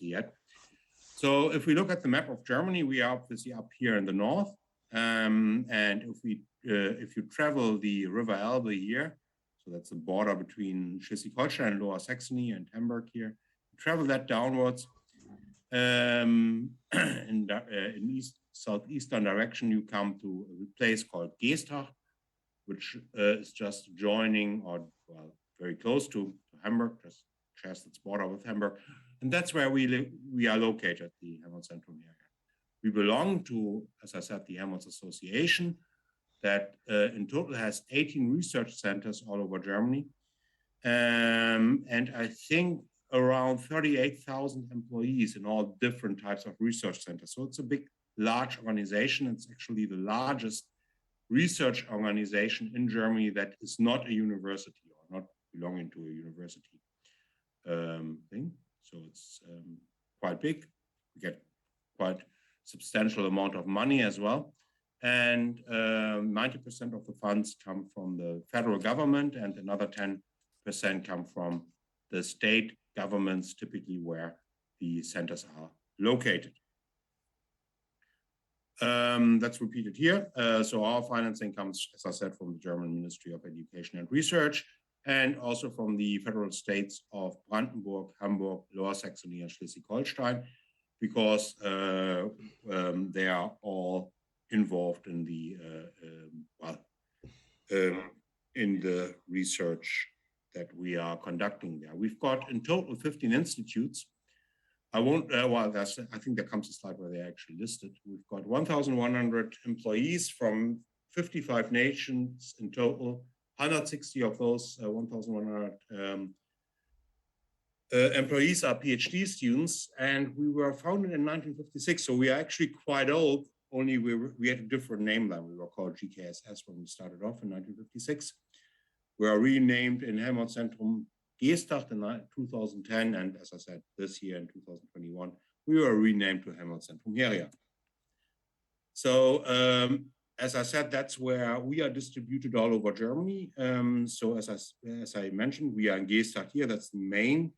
obviously yet. So if we look at the map of Germany, we are obviously up here in the north. And if you travel the River Elbe here, so that's the border between Schleswig-Holstein and Lower Saxony and Hamburg here, travel that downwards in southeastern direction, you come to a place called Geesthacht, which is just joining or very close to Hamburg, just shares its border with Hamburg. And that's where we are located, the Helmholtz-Zentrum area. We belong to, as I said, the Helmholtz Association that in total has 18 research centers all over Germany. And I think around 38,000 employees in all different types of research centers. So it's a big, large organization. It's actually the largest research organization in Germany that is not a university or not belonging to a university thing. So it's quite big. We get quite substantial amount of money as well. And 90% of the funds come from the federal government and another 10% come from the state governments, typically where the centers are located. That's repeated here. So our financing comes, as I said, from the German Ministry of Education and Research, and also from the federal states of Brandenburg, Hamburg, Lower Saxony, and Schleswig-Holstein, because they are all involved in the research that we are conducting there. We've got in total 15 institutes. I won't, I think there comes a slide where they're actually listed. We've got 1,100 employees from 55 nations in total. 160 of those 1,100 employees are PhD students, and we were founded in 1956, so we are actually quite old, only we had a different name then. We were called GKSS when we started off in 1956. We are renamed in Helmholtz-Zentrum Geesthacht in 2010, and as I said, this year in 2021, we were renamed to Helmholtz-Zentrum Heria. So, as I said, that's where we are distributed all over Germany. So as I mentioned, we are in Geesthacht here. That's the main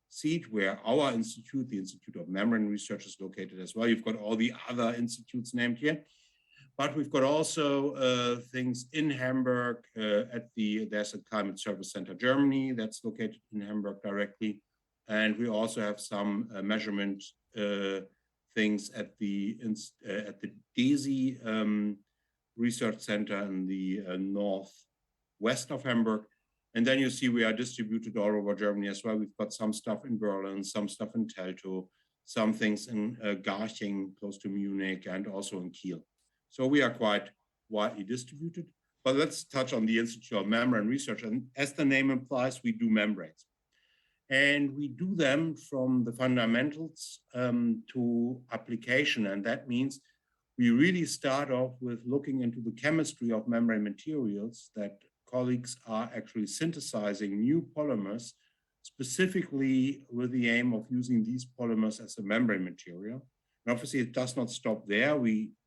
seat where our institute, the Institute of Membrane Research, is located as well. You've got all the other institutes named here. But we've got also things in Hamburg there's a Climate Service Center Germany that's located in Hamburg directly. And we also have some measurement things at the DESI Research Center in the northwest of Hamburg. And then you see we are distributed all over Germany as well. We've got some stuff in Berlin, some stuff in Teltow, some things in Garching, close to Munich, and also in Kiel. So we are quite widely distributed. But let's touch on the Institute of Membrane Research. And as the name implies, we do membranes. And we do them from the fundamentals to application. And that means we really start off with looking into the chemistry of membrane materials, that colleagues are actually synthesizing new polymers, specifically with the aim of using these polymers as a membrane material. And obviously, it does not stop there.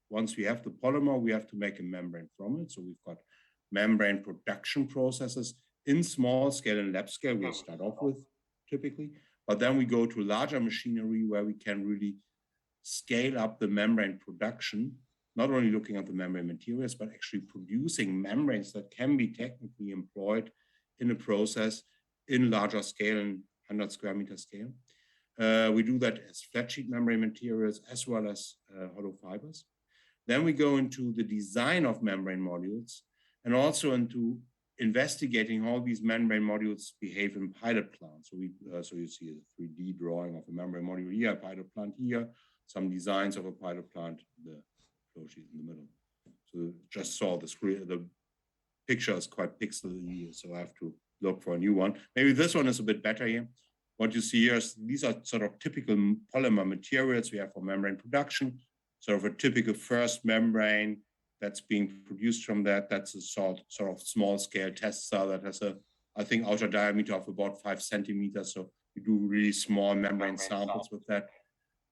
Once we have the polymer, we have to make a membrane from it. So we've got membrane production processes in small scale and lab scale we'll start off with typically. But then we go to larger machinery where we can really scale up the membrane production, not only looking at the membrane materials, but actually producing membranes that can be technically employed in a process in larger scale and 100 square meter scale. We do that as flat sheet membrane materials as well as hollow fibers. Then we go into the design of membrane modules and also into investigating how these membrane modules behave in pilot plants. So you see a 3D drawing of a membrane module here, a pilot plant here, some designs of a pilot plant, the flow sheet in the middle. So just saw the screen, the picture is quite pixely, so I have to look for a new one. Maybe this one is a bit better here. What you see here is these are sort of typical polymer materials we have for membrane production. Sort of a typical first membrane that's being produced from that. That's a sort of small scale test cell that has a, I think, outer diameter of about 5 centimeters. So we do really small membrane samples with that.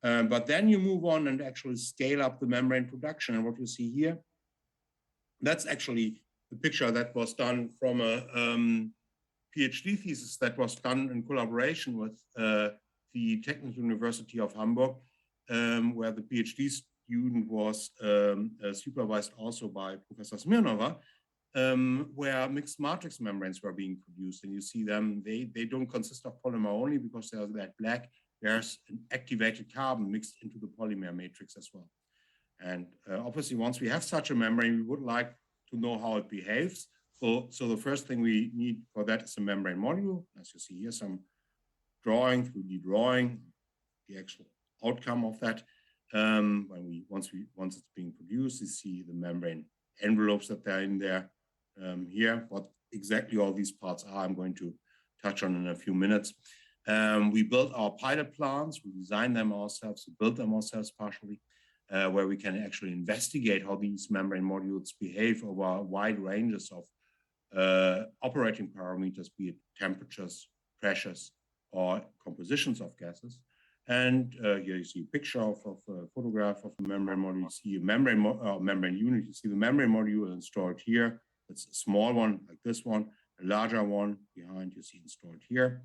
But then you move on and actually scale up the membrane production. And what you see here, that's actually the picture that was done from a PhD thesis that was done in collaboration with the Technical University of Hamburg, where the PhD student was supervised also by Professor Smirnova, where mixed matrix membranes were being produced. And you see them, they don't consist of polymer only because they're that black. There's an activated carbon mixed into the polymer matrix as well. And obviously, once we have such a membrane, we would like to know how it behaves. So the first thing we need for that is a membrane module. As you see here, some drawing, 3D drawing, the actual outcome of that. Once it's being produced, you see the membrane envelopes that are in there. Here, what exactly all these parts are, I'm going to touch on in a few minutes. We built our pilot plants, we designed them ourselves, we built them ourselves partially, where we can actually investigate how these membrane modules behave over wide ranges of operating parameters, be it temperatures, pressures, or compositions of gases. And here you see a picture of a photograph of a membrane module. You see a membrane unit. You see the membrane module installed here. It's a small one like this one, a larger one behind you see installed here.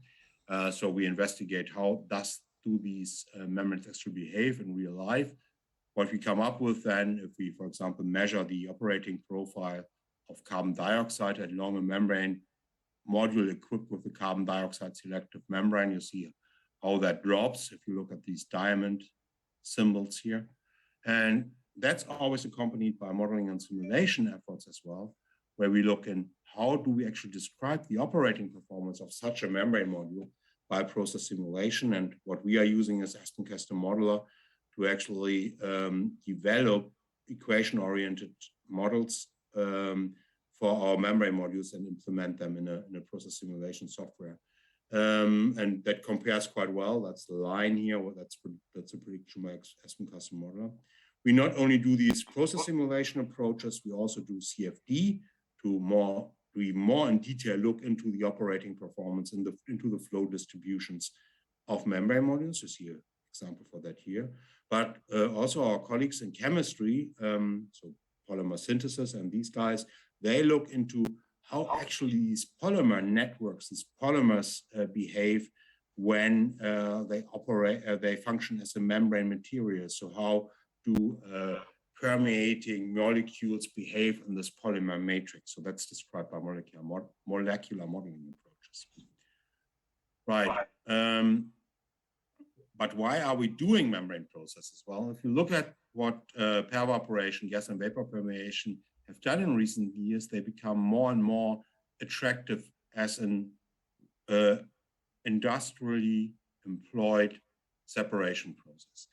So we investigate how do these membranes actually behave in real life. What we come up with then, if we, for example, measure the operating profile of carbon dioxide along a membrane module equipped with the carbon dioxide selective membrane, you see how that drops if you look at these diamond symbols here. And that's always accompanied by modeling and simulation efforts as well, where we look in how do we actually describe the operating performance of such a membrane module by process simulation. And what we are using is Aspen Custom Modeler to actually develop equation-oriented models for our membrane modules and implement them in a process simulation software. And that compares quite well. That's the line here. That's a prediction by Aspen Custom Modeler. We not only do these process simulation approaches, we also do CFD to even more in detail look into the operating performance and into the flow distributions of membrane modules. You see an example for that here. But also our colleagues in chemistry, so polymer synthesis and these guys, they look into how actually these polymer networks, these polymers behave when they function as a membrane material. So how do permeating molecules behave in this polymer matrix? So that's described by molecular modeling approaches. Right. But why are we doing membrane processes? Well, if you look at what peroperation, gas and vapor permeation have done in recent years, they become more and more attractive as an industrially employed separation process.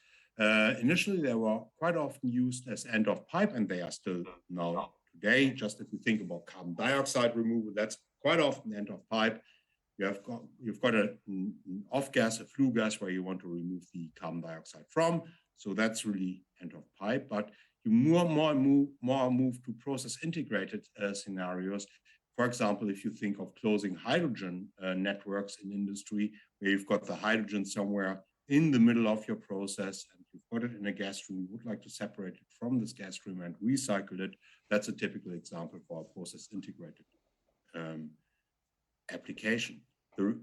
Initially, they were quite often used as end of pipe, and they are still now today. Just if you think about carbon dioxide removal, that's quite often end of pipe. You've got an off gas, a flue gas, where you want to remove the carbon dioxide from. So that's really end of pipe. But you more move to process integrated scenarios. For example, if you think of closing hydrogen networks in industry, where you've got the hydrogen somewhere in the middle of your process and you've got it in a gas stream, you would like to separate it from this gas stream and recycle it. That's a typical example for a process integrated application. The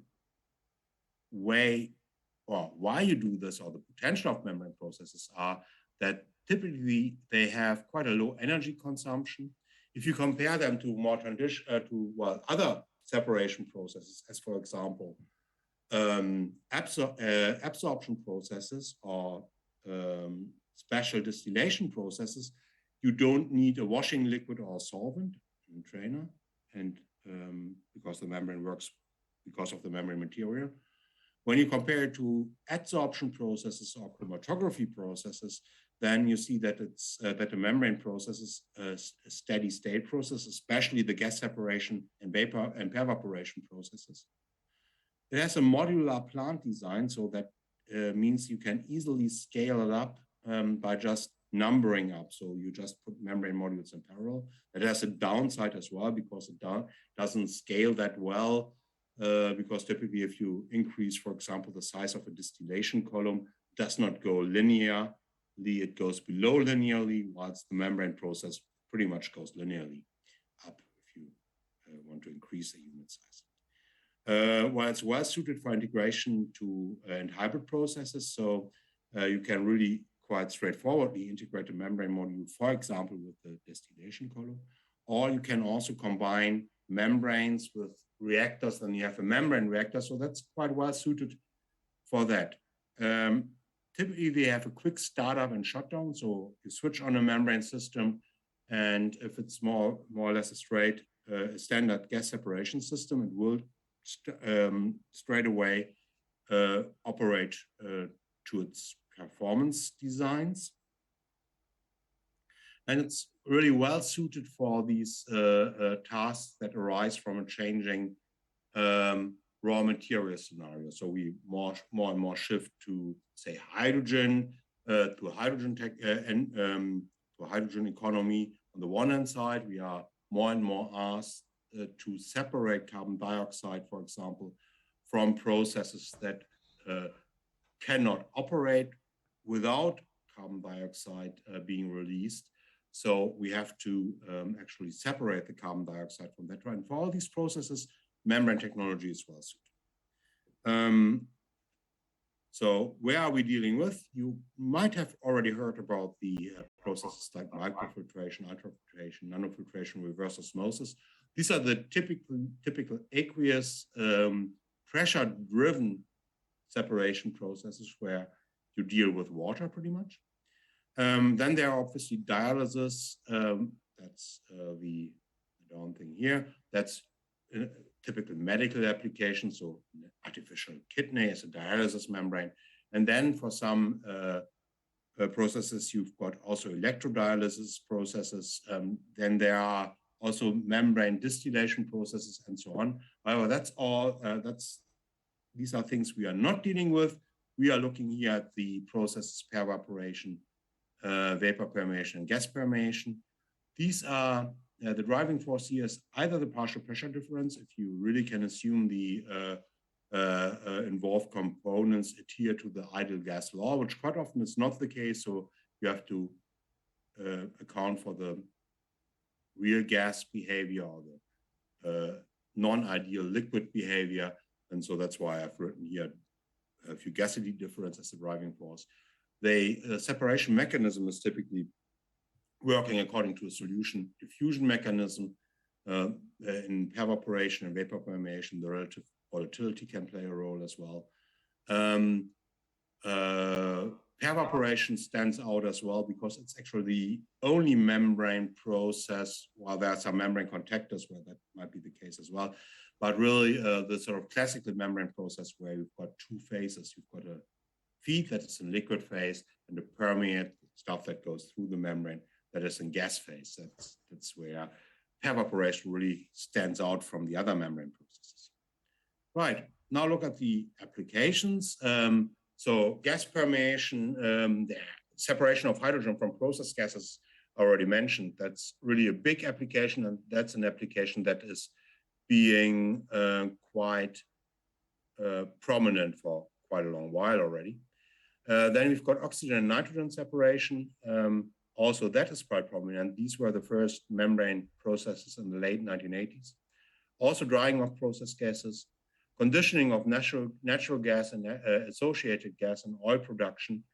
way or why you do this, or the potential of membrane processes, are that typically they have quite a low energy consumption. If you compare them to more other separation processes, as for example, absorption processes or special distillation processes, you don't need a washing liquid or a solvent in trainer, and because the membrane works because of the membrane material. When you compare it to adsorption processes or chromatography processes, then you see that it's that the membrane process is a steady state process, especially the gas separation and vapor and evaporation processes. It has a modular plant design, so that means you can easily scale it up by just numbering up. So you just put membrane modules in parallel. It has a downside as well, because it doesn't scale that well. Because typically if you increase, for example, the size of a distillation column, it does not go linearly, it goes below linearly, whilst the membrane process pretty much goes linearly up if you want to increase the unit size. Well, it's well suited for integration to and hybrid processes. So you can really quite straightforwardly integrate a membrane module, for example, with the distillation column, or you can also combine membranes with reactors, then you have a membrane reactor. So that's quite well suited for that. Typically, they have a quick startup and shutdown. So you switch on a membrane system, and if it's more or less a standard gas separation system, it will straight away operate to its performance designs. And it's really well suited for these tasks that arise from a changing raw material scenario. So we more and more shift to, say, hydrogen, to a hydrogen to a hydrogen economy. On the one hand side, we are more and more asked to separate carbon dioxide, for example, from processes that cannot operate without carbon dioxide being released. So we have to actually separate the carbon dioxide from that. And for all these processes, membrane technology is well suited. So where are we dealing with? You might have already heard about the processes like microfiltration, ultrafiltration, nanofiltration, reverse osmosis. These are the typical aqueous pressure-driven separation processes where you deal with water pretty much. Then there are obviously dialysis. That's the down thing here. That's typical medical application. So artificial kidney is a dialysis membrane. And then for some processes, you've got also electrodialysis processes. Then there are also membrane distillation processes and so on. However, that's all, these are things we are not dealing with. We are looking here at the processes per evaporation, vapor permeation, and gas permeation. These are the driving force here is either the partial pressure difference, if you really can assume the involved components adhere to the ideal gas law, which quite often is not the case. So you have to account for the real gas behavior or the non-ideal liquid behavior. And so that's why I've written here a fugacity difference as the driving force. The separation mechanism is typically working according to a solution diffusion mechanism. In evaporation and vapor permeation, the relative volatility can play a role as well. Evaporation stands out as well because it's actually the only membrane process, while there are some membrane contactors where that might be the case as well, but really the sort of classical membrane process where you've got two phases. You've got a feed that is in liquid phase and a permeate stuff that goes through the membrane that is in gas phase. That's where evaporation really stands out from the other membrane processes. Right, now look at the applications. So gas permeation, the separation of hydrogen from process gases already mentioned. That's really a big application, and that's an application that is being quite prominent for quite a long while already. Then we've got oxygen and nitrogen separation. Also, that is quite prominent. These were the first membrane processes in the late 1980s. Also, drying of process gases, conditioning of natural gas and associated gas and oil production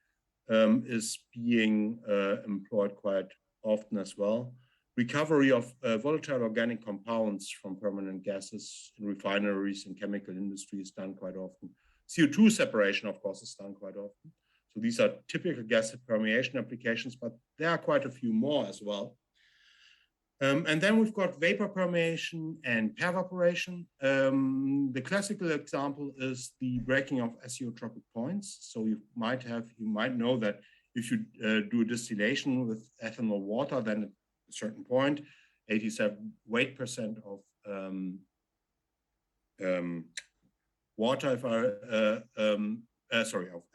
is being employed quite often as well. Recovery of volatile organic compounds from permanent gases in refineries and chemical industry is done quite often. CO2 separation, of course, is done quite often. So these are typical gas permeation applications, but there are quite a few more as well. And then we've got vapor permeation and evaporation. The classical example is the breaking of azeotropic points. So you might know that if you do a distillation with ethanol water, then at a certain point, 87% of water, of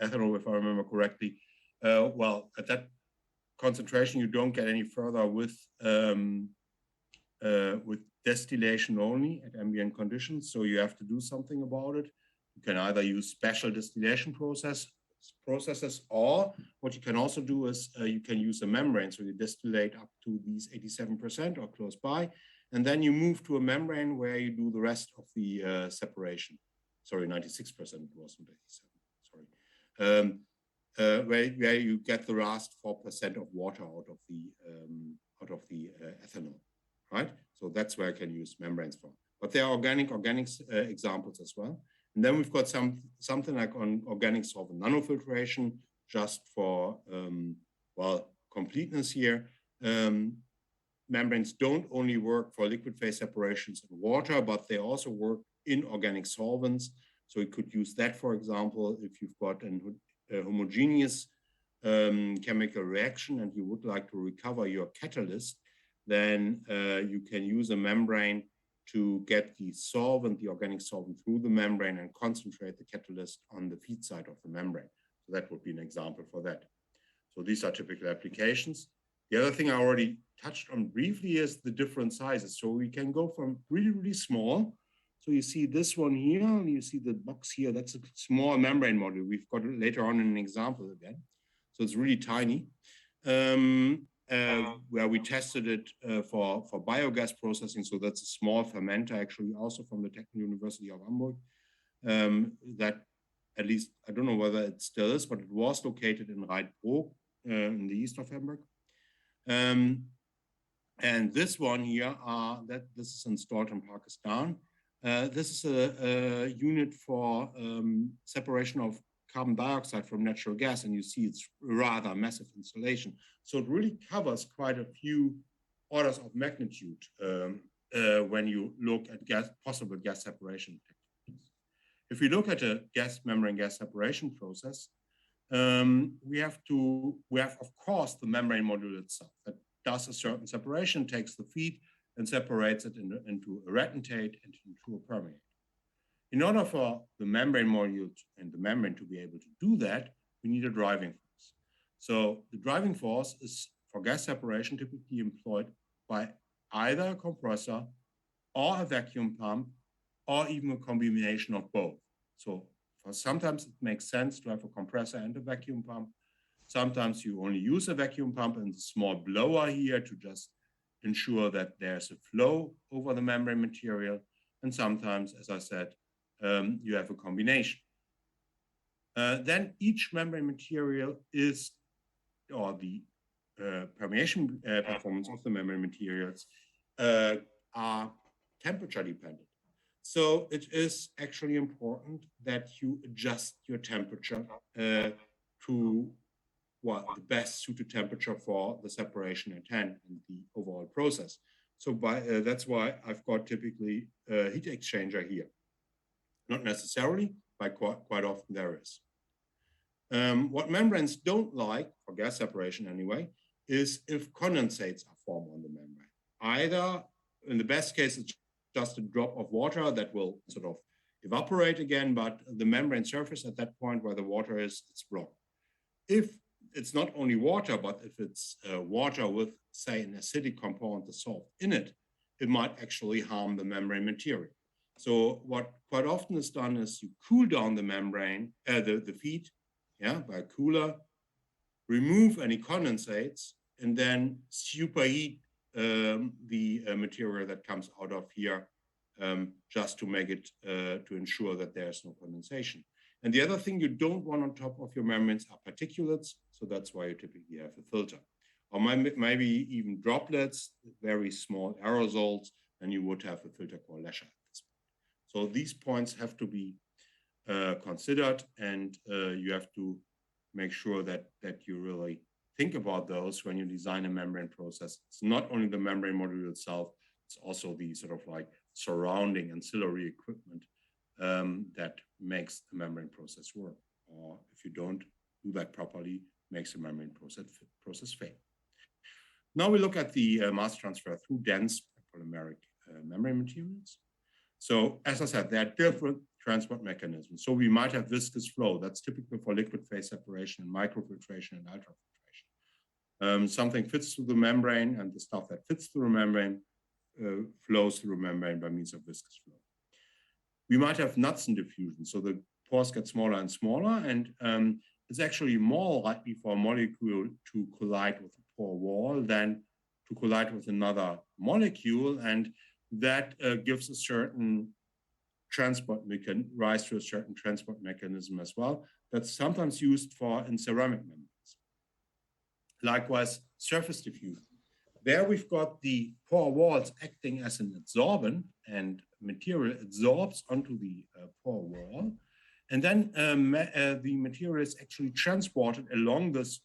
ethanol, if I remember correctly. Well, at that concentration, you don't get any further with distillation only at ambient conditions. So you have to do something about it. You can either use special distillation processes, or what you can also do is you can use a membrane. So you distillate up to these 87% or close by, And then you move to a membrane where you do the rest of the separation. Sorry, 96% wasn't 87, sorry. Where you get the last 4% of water out of the ethanol, right? So that's where I can use membranes for. But there are organics examples as well. And then we've got something like on organic solvent nanofiltration, just for well, completeness here. Membranes don't only work for liquid phase separations in water, but they also work in organic solvents. So you could use that, for example, if you've got a homogeneous chemical reaction and you would like to recover your catalyst, then you can use a membrane to get the solvent, the organic solvent, through the membrane and concentrate the catalyst on the feed side of the membrane. So that would be an example for that. So these are typical applications. The other thing I already touched on briefly is the different sizes. So we can go from really, really small. So you see this one here, and you see the box here, that's a small membrane module. We've got it later on in an example again. So it's really tiny, where we tested it for biogas processing. So that's a small fermenter, actually, also from the Technical University of Hamburg. That, at least, I don't know whether it still is, but it was located in Reitbrook in the east of Hamburg. And this one here, this is installed in Pakistan. This is a unit for separation of carbon dioxide from natural gas, and you see it's a rather massive installation. So it really covers quite a few orders of magnitude when you look at possible gas separation techniques. If we look at a membrane gas separation process, we have, of course, the membrane module itself that does a certain separation, takes the feed and separates it into a retentate and into a permeate. In order for the membrane module and the membrane to be able to do that, we need a driving force. So the driving force is, for gas separation, typically employed by either a compressor or a vacuum pump, or even a combination of both. So sometimes it makes sense to have a compressor and a vacuum pump. Sometimes you only use a vacuum pump and a small blower here to just ensure that there's a flow over the membrane material. And sometimes, as I said, you have a combination. Then each membrane material is, or the permeation performance of the membrane materials are temperature dependent. So it is actually important that you adjust your temperature to the best suited temperature for the separation at hand and the overall process. So that's why I've got typically a heat exchanger here. Not necessarily, but quite often there is. What membranes don't like, for gas separation anyway, is if condensates are formed on the membrane. Either, in the best case, it's just a drop of water that will sort of evaporate again, but the membrane surface at that point where the water is, it's blocked. If it's not only water, but if it's water with, say, an acidic component dissolved in it, it might actually harm the membrane material. So what quite often is done is you cool down the membrane, the feed, by a cooler, remove any condensates, and then superheat the material that comes out of here, just to make it, to ensure that there's no condensation. And the other thing you don't want on top of your membranes are particulates, so that's why you typically have a filter. Or maybe even droplets, very small aerosols, and you would have a filter called Lescher at this point. So these points have to be considered, and you have to make sure that you really think about those when you design a membrane process. It's not only the membrane module itself, it's also the sort of like surrounding ancillary equipment that makes the membrane process work. Or if you don't do that properly, makes the membrane process fail. Now we look at the mass transfer through dense polymeric membrane materials. So as I said, there are different transport mechanisms. So we might have viscous flow. That's typical for liquid phase separation and microfiltration and ultrafiltration. Something fits through the membrane, and the stuff that fits through the membrane flows through the membrane by means of viscous flow. We might have Knudsen diffusion. So the pores get smaller and smaller, and it's actually more likely for a molecule to collide with a pore wall than to collide with another molecule. And that gives a certain rise to a certain transport mechanism as well. That's sometimes used in ceramic membranes. Likewise, surface diffusion. There we've got the pore walls acting as an adsorbent, and material absorbs onto the pore wall. And then the material is actually transported along this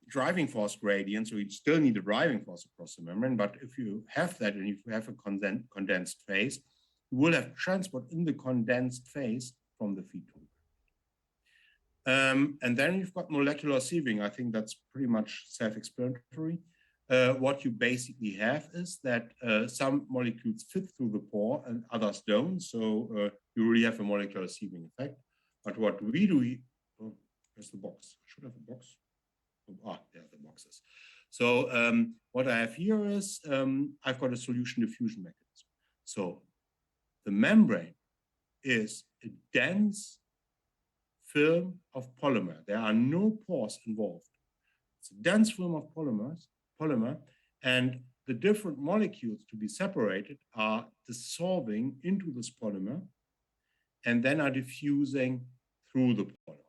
driving force gradient. So you still need a driving force across the membrane. But if you have that and if you have a condensed phase, you will have transport in the condensed phase from the feed to and then you've got molecular sieving. I think that's pretty much self-explanatory. What you basically have is that some molecules fit through the pore and others don't. So you really have a molecular sieving effect. But what we do here, oh, there's the box. I should have a box. Oh, there are the boxes. So what I have here is I've got a solution diffusion mechanism. So the membrane is a dense film of polymer. There are no pores involved. It's a dense film of polymer, and the different molecules to be separated are dissolving into this polymer and then are diffusing through the polymer.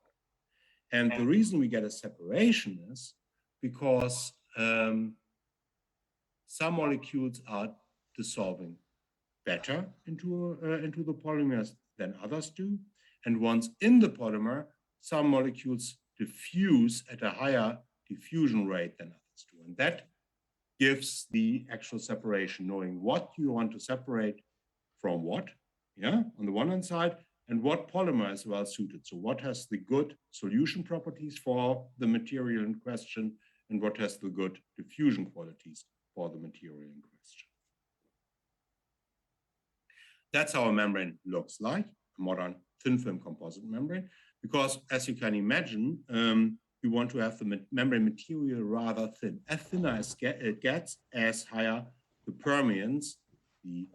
And the reason we get a separation is because some molecules are dissolving better into the polymers than others do. And once in the polymer, some molecules diffuse at a higher diffusion rate than others do. And that gives the actual separation, knowing what you want to separate from what, yeah, on the one hand side, and what polymer is well suited. So what has the good solution properties for the material in question, and what has the good diffusion qualities for the material in question. That's how a membrane looks like, a modern thin film composite membrane, because as you can imagine, you want to have the membrane material rather thin. As thinner as it gets, as higher the permeance, the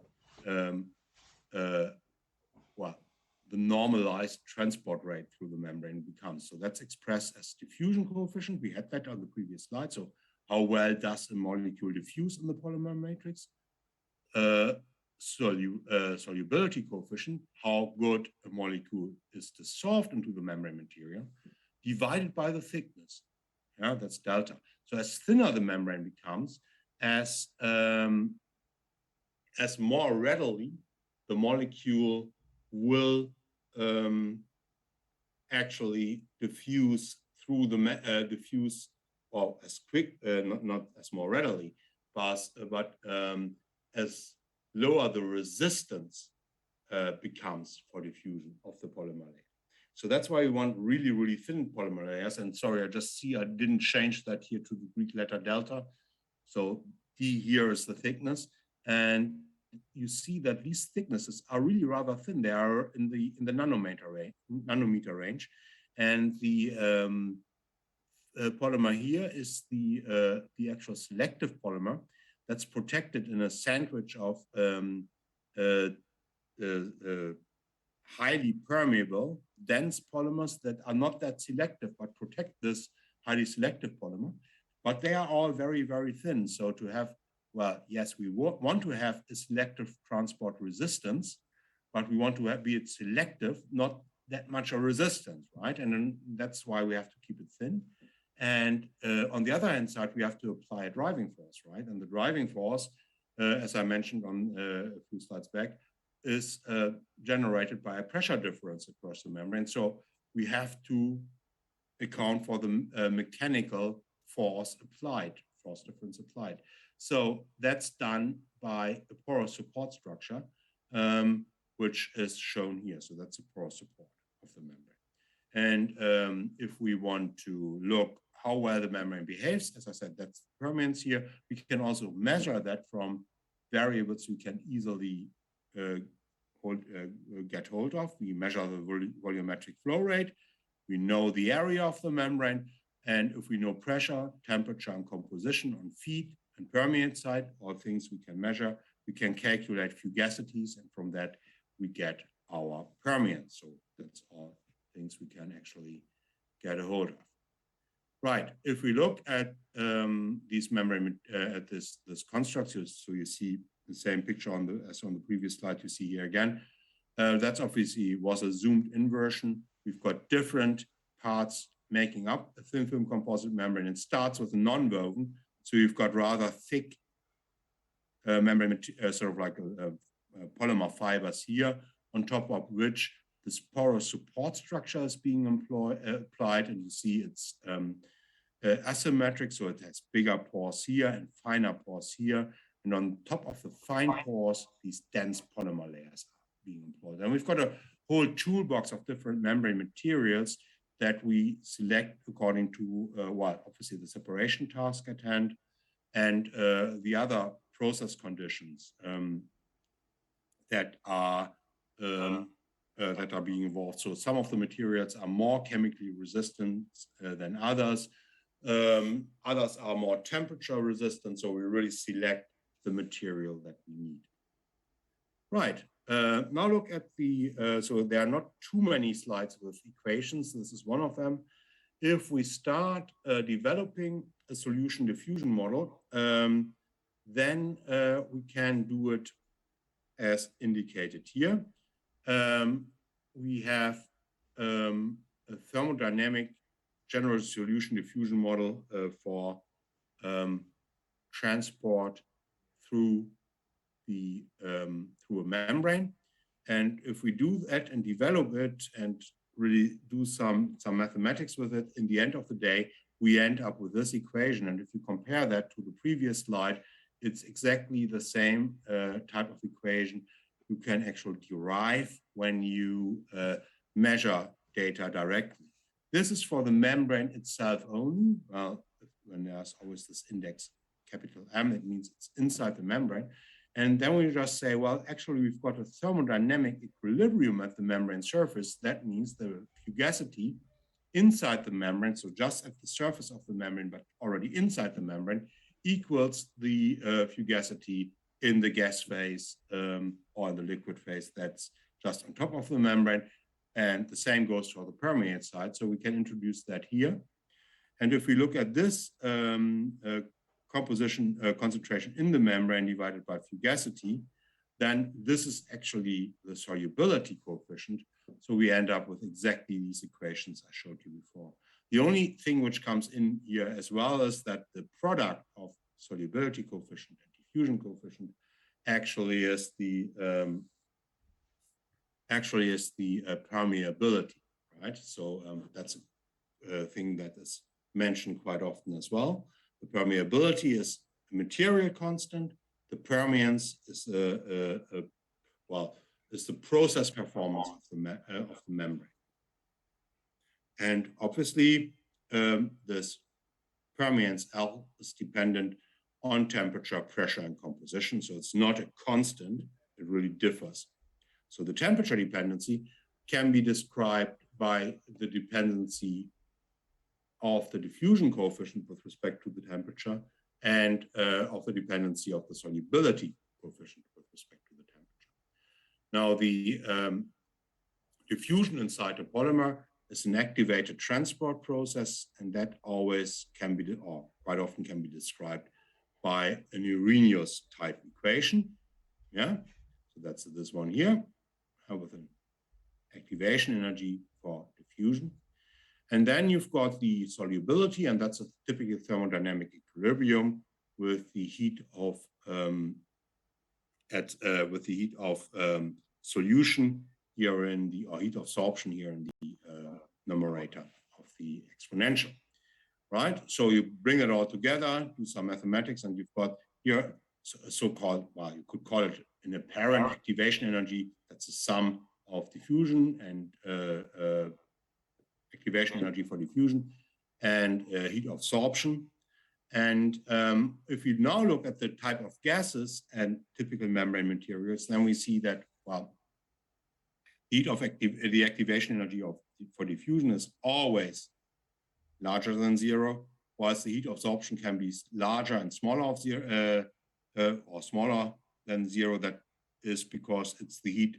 normalized transport rate through the membrane becomes. So that's expressed as diffusion coefficient. We had that on the previous slide. So how well does a molecule diffuse in the polymer matrix? Solubility coefficient, how good a molecule is dissolved into the membrane material, divided by the thickness. Yeah, that's delta. So as thinner the membrane becomes, as more readily the molecule will actually diffuse through the well, as quick, not as more readily, but as lower the resistance becomes for diffusion of the polymer layer. So that's why we want really, really thin polymer layers. And sorry, I just see I didn't change that here to the Greek letter delta. So D here is the thickness. And you see that these thicknesses are really rather thin. They are in the nanometer range. And the polymer here is the actual selective polymer that's protected in a sandwich of highly permeable, dense polymers that are not that selective, but protect this highly selective polymer. But they are all very, very thin. So to have, well, yes, we want to have a selective transport resistance, but we want to be it selective, not that much a resistance, right? And then that's why we have to keep it thin. And on the other hand side, we have to apply a driving force, right? And the driving force, as I mentioned on a few slides back, is generated by a pressure difference across the membrane. So we have to account for the mechanical force difference applied. So that's done by a porous support structure, which is shown here. So that's a porous support of the membrane. And if we want to look how well the membrane behaves, as I said, that's permeance here. We can also measure that from variables we can easily get hold of. We measure the volumetric flow rate. We know the area of the membrane. And if we know pressure, temperature, and composition on feed and permeate side, all things we can measure, we can calculate fugacities. And from that, we get our permeance. So that's all things we can actually get a hold of. Right. If we look at these membrane at this construct, so you see the same picture as on the previous slide. You see here again. That's obviously was a zoomed in version. We've got different parts making up a thin film composite membrane. It starts with a non-woven, so you've got rather thick membrane, sort of like polymer fibers here, on top of which this porous support structure is being applied, and you see it's asymmetric, so it has bigger pores here and finer pores here, and on top of the fine pores, these dense polymer layers are being employed. And we've got a whole toolbox of different membrane materials that we select according to, well, obviously the separation task at hand and the other process conditions that are being involved. So some of the materials are more chemically resistant than others. Others are more temperature resistant, so we really select the material that we need. Right, now look at the, so there are not too many slides with equations. This is one of them. If we start developing a solution diffusion model, then we can do it as indicated here. We have a thermodynamic general solution diffusion model for transport through through a membrane. And if we do that and develop it and really do some mathematics with it, in the end of the day, we end up with this equation. And if you compare that to the previous slide, it's exactly the same type of equation you can actually derive when you measure data directly. This is for the membrane itself only. Well, when there's always this index capital M, it means it's inside the membrane. And then we just say, well, actually, we've got a thermodynamic equilibrium at the membrane surface. That means the fugacity inside the membrane, so just at the surface of the membrane, but already inside the membrane, equals the fugacity in the gas phase or in the liquid phase that's just on top of the membrane. And the same goes for the permeate side. So we can introduce that here. And if we look at this composition concentration in the membrane divided by fugacity, then this is actually the solubility coefficient. So we end up with exactly these equations I showed you before. The only thing which comes in here as well is that the product of solubility coefficient and diffusion coefficient actually is the permeability, right? So that's a thing that is mentioned quite often as well. The permeability is a material constant. The permeance is the process performance of the membrane. And obviously, this permeance L is dependent on temperature, pressure, and composition. So it's not a constant, it really differs. So the temperature dependency can be described by the dependency of the diffusion coefficient with respect to the temperature and of the dependency of the solubility coefficient with respect to the temperature. Now, the diffusion inside a polymer is an activated transport process, and that always can be, or quite often can be described by an Arrhenius type equation. Yeah, so that's this one here with an activation energy for diffusion. And then you've got the solubility, and that's a typical thermodynamic equilibrium with the heat of solution here in the, or heat absorption here in the numerator of the exponential, right? So you bring it all together, do some mathematics, and you've got here so-called, well, you could call it an apparent activation energy. That's the sum of diffusion and activation energy for diffusion and heat absorption. And if we now look at the type of gases and typical membrane materials, then we see that, well, the activation energy for diffusion is always larger than zero, whilst the heat absorption can be larger and smaller of zero, or smaller than zero. That is because it's the heat.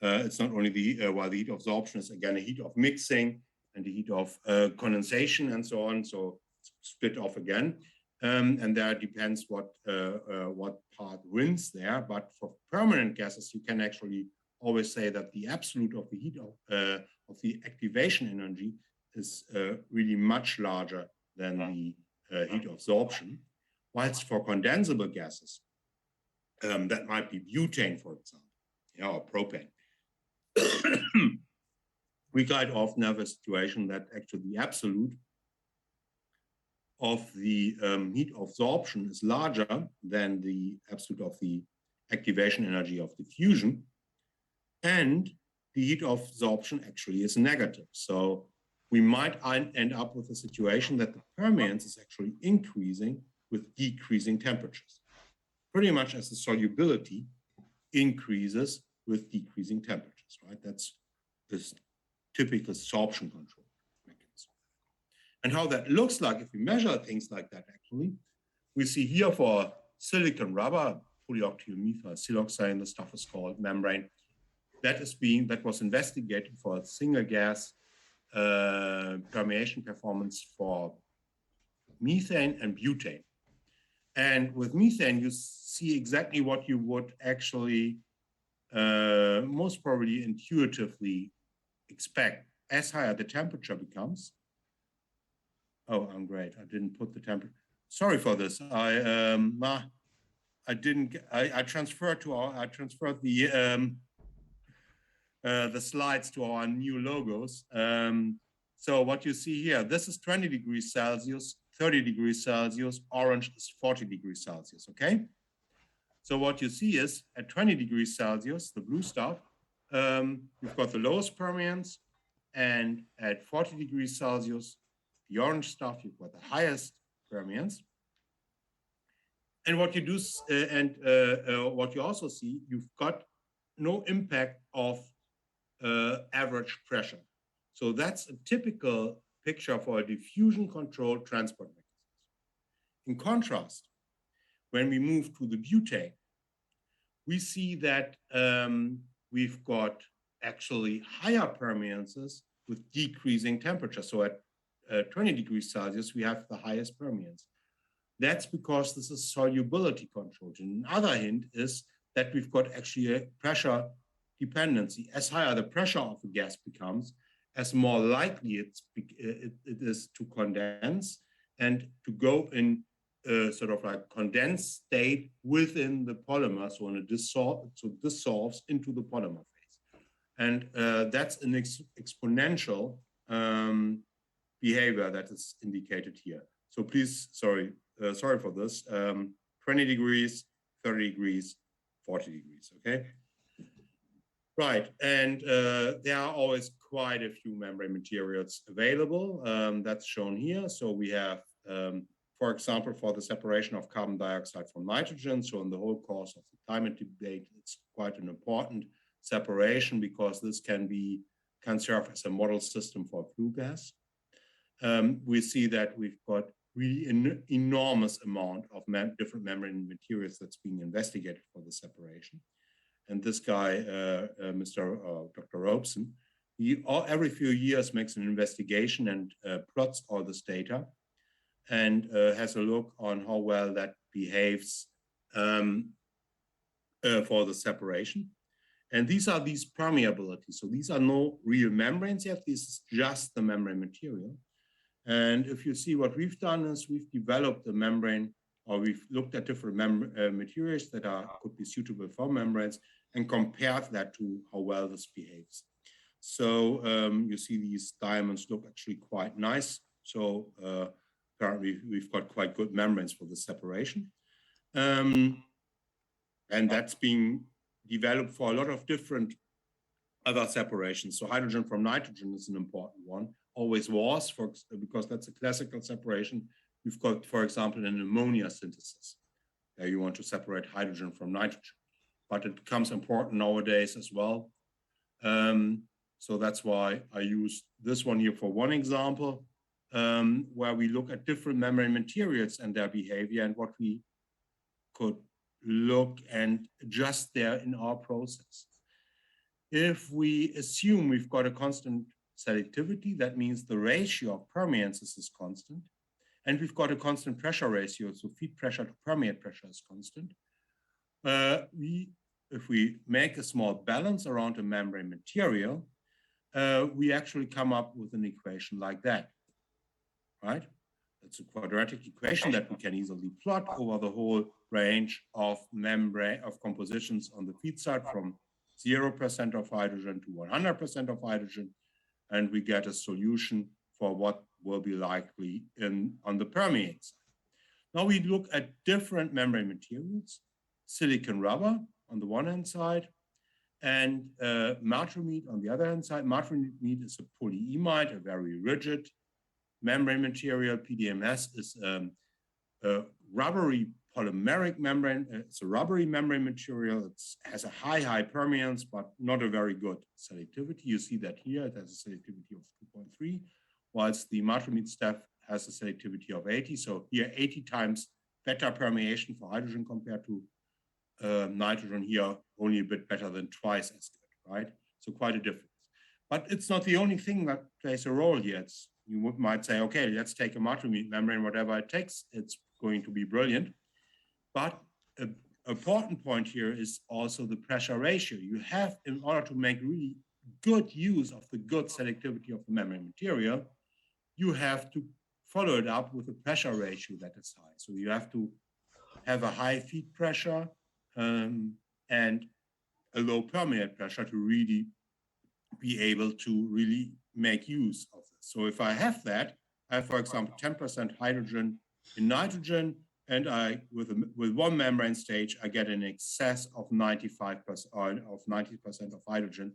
It's not only the while the heat absorption is again a heat of mixing, and the heat of condensation and so on. So split off again. And there depends what part wins there. But for permanent gases, you can actually always say that the absolute of the heat of the activation energy is really much larger than the heat absorption. Whilst for condensable gases, that might be butane, for example, or propane. We quite often have a situation that actually the absolute of the heat absorption is larger than the absolute of the activation energy of diffusion, and the heat absorption actually is negative. So we might end up with a situation that the permeance is actually increasing with decreasing temperatures, pretty much as the solubility increases with decreasing temperatures, right? That's this typical sorption control mechanism. And how that looks like if we measure things like that, actually, we see here for silicon rubber, polyoctylmethyl siloxane, the stuff is called membrane, that was investigated for single gas permeation performance for methane and butane. And with methane, you see exactly what you would actually most probably intuitively expect. As higher the temperature becomes. Oh, I'm great. I didn't put the temperature. Sorry for this. I transferred the slides to our new logos. So what you see here, this is 20 degrees Celsius, 30 degrees Celsius, orange is 40 degrees Celsius, okay? So what you see is at 20 degrees Celsius, the blue stuff, you've got the lowest permeance, and at 40 degrees Celsius, the orange stuff, you've got the highest permeance. And what you do, what you also see, you've got no impact of average pressure. So that's a typical picture for a diffusion controlled transport mechanism. In contrast, when we move to the butane, we see that we've got actually higher permeances with decreasing temperature. So at 20 degrees Celsius, we have the highest permeance. That's because this is solubility controlled. And another hint is that we've got actually a pressure dependency. As higher the pressure of the gas becomes, as more likely it is to condense and to go in sort of like condensed state within the polymer, so when it dissolves into the polymer phase. And that's an exponential behavior that is indicated here. So please, sorry for this, 20 degrees, 30 degrees, 40 degrees, okay? Right, and there are always quite a few membrane materials available. That's shown here. So we have, for example, for the separation of carbon dioxide from nitrogen. So in the whole course of the climate debate, it's quite an important separation because this can serve as a model system for flue gas. We see that we've got really an enormous amount of different membrane materials that's being investigated for the separation. And this guy, Dr. Robeson, he every few years makes an investigation and plots all this data and has a look on how well that behaves for the separation. And these are these permeabilities. So these are no real membranes yet. This is just the membrane material. And if you see what we've done is we've developed a membrane, or we've looked at different materials that could be suitable for membranes and compared that to how well this behaves. So you see these diamonds look actually quite nice. So apparently we've got quite good membranes for the separation. And that's being developed for a lot of different other separations. So hydrogen from nitrogen is an important one, always was, because that's a classical separation. We've got, for example, an ammonia synthesis. There you want to separate hydrogen from nitrogen, but it becomes important nowadays as well. So that's why I use this one here for one example, where we look at different membrane materials and their behavior and what we could look and adjust there in our process. If we assume we've got a constant selectivity. That means the ratio of permeances is constant. And we've got a constant pressure ratio, so feed pressure to permeate pressure is constant. If we make a small balance around a membrane material, we actually come up with an equation like that, right? It's a quadratic equation that we can easily plot over the whole range of membrane of compositions on the feed side from 0% of hydrogen to 100% of hydrogen, and we get a solution for what will be likely on the permeate side. Now we look at different membrane materials, silicon rubber on the one hand side, and matrimede on the other hand side. Matrimede is a polyimide, a very rigid membrane material. PDMS is a rubbery polymeric membrane. It's a rubbery membrane material. It has a high permeance, but not a very good selectivity. You see that here, it has a selectivity of 2.3, whilst the matrimede stuff has a selectivity of 80. So here 80 times better permeation for hydrogen compared to nitrogen. Here only a bit better than twice as good, right? So quite a difference. But it's not the only thing that plays a role here. You might say, okay, let's take a matrimede membrane, whatever it takes, it's going to be brilliant. But an important point here is also the pressure ratio. You have, in order to make really good use of the good selectivity of the membrane material, you have to follow it up with a pressure ratio that is high. So you have to have a high feed pressure and a low permeate pressure to really be able to really make use of this. So if I have that, I have, for example, 10% hydrogen in nitrogen, and with one membrane stage, I get an excess of 95% of 90% of hydrogen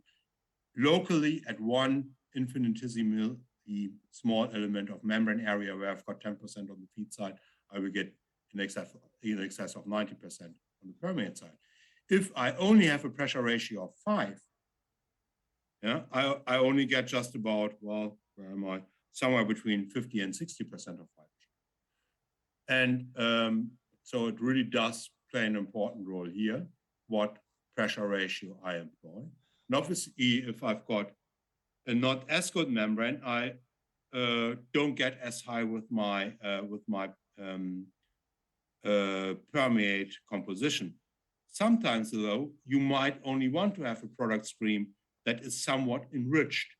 locally at one infinitesimal, the small element of membrane area where I've got 10% on the feed side, I will get in excess of 90% on the permeate side. If I only have a pressure ratio of 5, yeah, I only get just about, well, where am I? Somewhere between 50 and 60% of hydrogen. And so it really does play an important role here, what pressure ratio I employ. And obviously, if I've got a not as good membrane, I don't get as high with my permeate composition. Sometimes, though, you might only want to have a product stream that is somewhat enriched.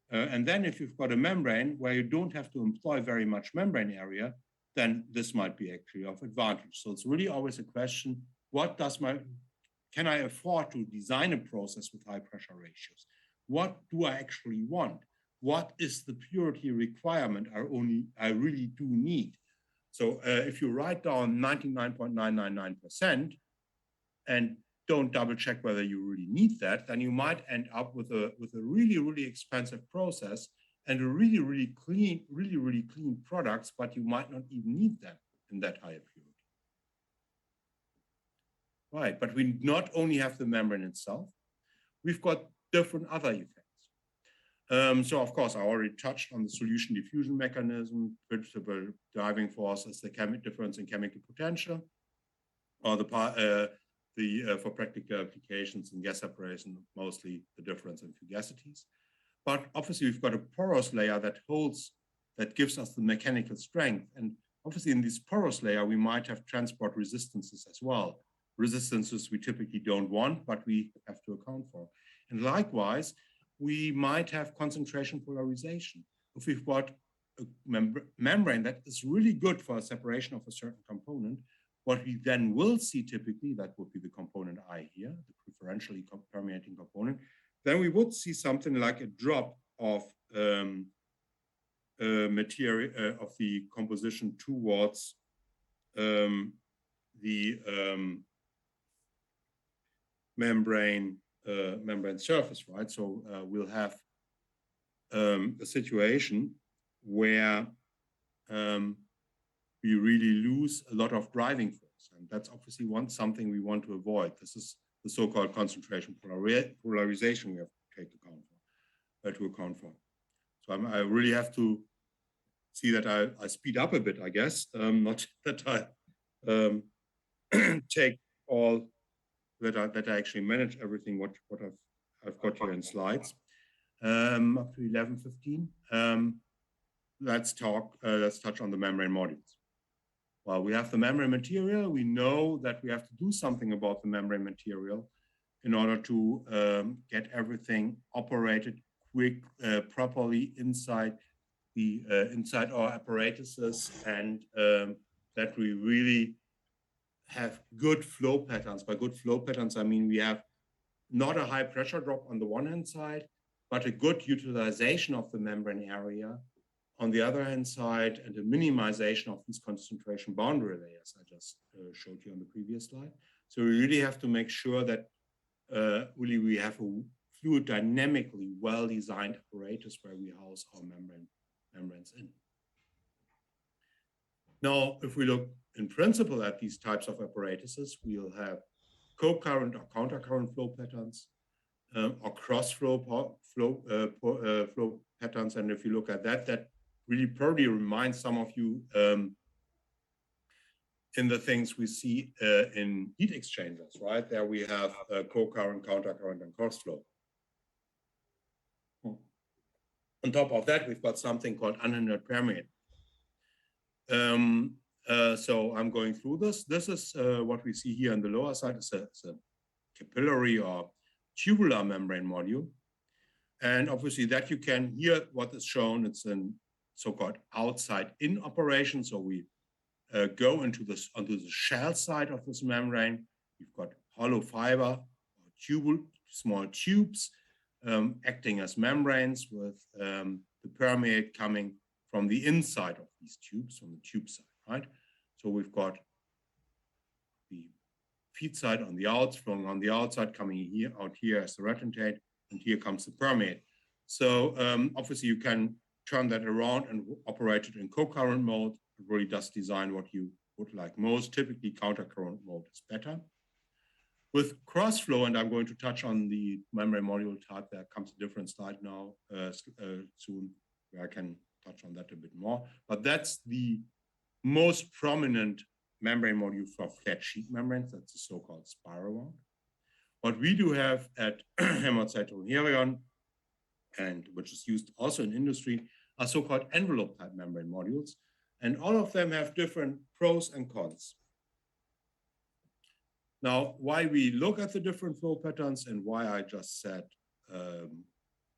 And then if you've got a membrane where you don't have to employ very much membrane area, then this might be actually of advantage. So it's really always a question, can I afford to design a process with high pressure ratios? What do I actually want? What is the purity requirement I really do need? So if you write down 99.999% and don't double check whether you really need that, then you might end up with a really expensive process and a really clean products, but you might not even need them in that higher purity. Right, but we not only have the membrane itself, we've got different other effects. So of course, I already touched on the solution diffusion mechanism. Principal driving force is the difference in chemical potential, or for practical applications in gas separation, mostly the difference in fugacities. But obviously, we've got a porous layer that gives us the mechanical strength. And obviously, in this porous layer, we might have transport resistances as well. Resistances we typically don't want, but we have to account for. And likewise, we might have concentration polarization. If we've got a membrane that is really good for a separation of a certain component, what we then will see typically, that would be the component I here, the preferentially permeating component, then we would see something like a drop of material of the composition towards the membrane surface, right? So we'll have a situation where we really lose a lot of driving force, and that's obviously something we want to avoid. This is the so-called concentration polarization we have to account for. So I really have to see that I speed up a bit, I guess, not that I take all that I actually manage everything what I've got here in slides. up to 11:15. Let's touch on the membrane modules. Well, we have the membrane material. We know that we have to do something about the membrane material in order to get everything operated properly inside our apparatuses, and that we really have good flow patterns. By good flow patterns, I mean we have not a high pressure drop on the one hand side, but a good utilization of the membrane area on the other hand side, and a minimization of these concentration boundary layers I just showed you on the previous slide. So we really have to make sure that really we have a fluid dynamically well-designed apparatus where we house our membranes in. Now, if we look in principle at these types of apparatuses, we'll have co-current or counter-current flow patterns, or cross-flow flow patterns. And if you look at that, that really probably reminds some of you in the things we see in heat exchangers, right? There we have co-current, counter-current, and cross-flow. On top of that, we've got something called unhindered permeate. So I'm going through this. This is what we see here on the lower side. It's a capillary or tubular membrane module. And obviously that you can hear what is shown. It's an so-called outside-in operation. So we go onto the shell side of this membrane. We've got hollow fiber or small tubes acting as membranes, with the permeate coming from the inside of these tubes, from the tube side, right? So we've got the feed side on the flowing on the outside, coming out here as the retentate, and here comes the permeate. So obviously you can turn that around and operate it in co-current mode. It really does design what you would like most. Typically counter-current mode is better. With cross-flow, and I'm going to touch on the membrane module type, there comes a different slide now soon, where I can touch on that a bit more. But that's the most prominent membrane module for flat sheet membranes. That's the so-called spiral wound. What we do have at Hemmoor Zeitoun Herion, and which is used also in industry, are so-called envelope type membrane modules. And all of them have different pros and cons. Now, why we look at the different flow patterns and why I just said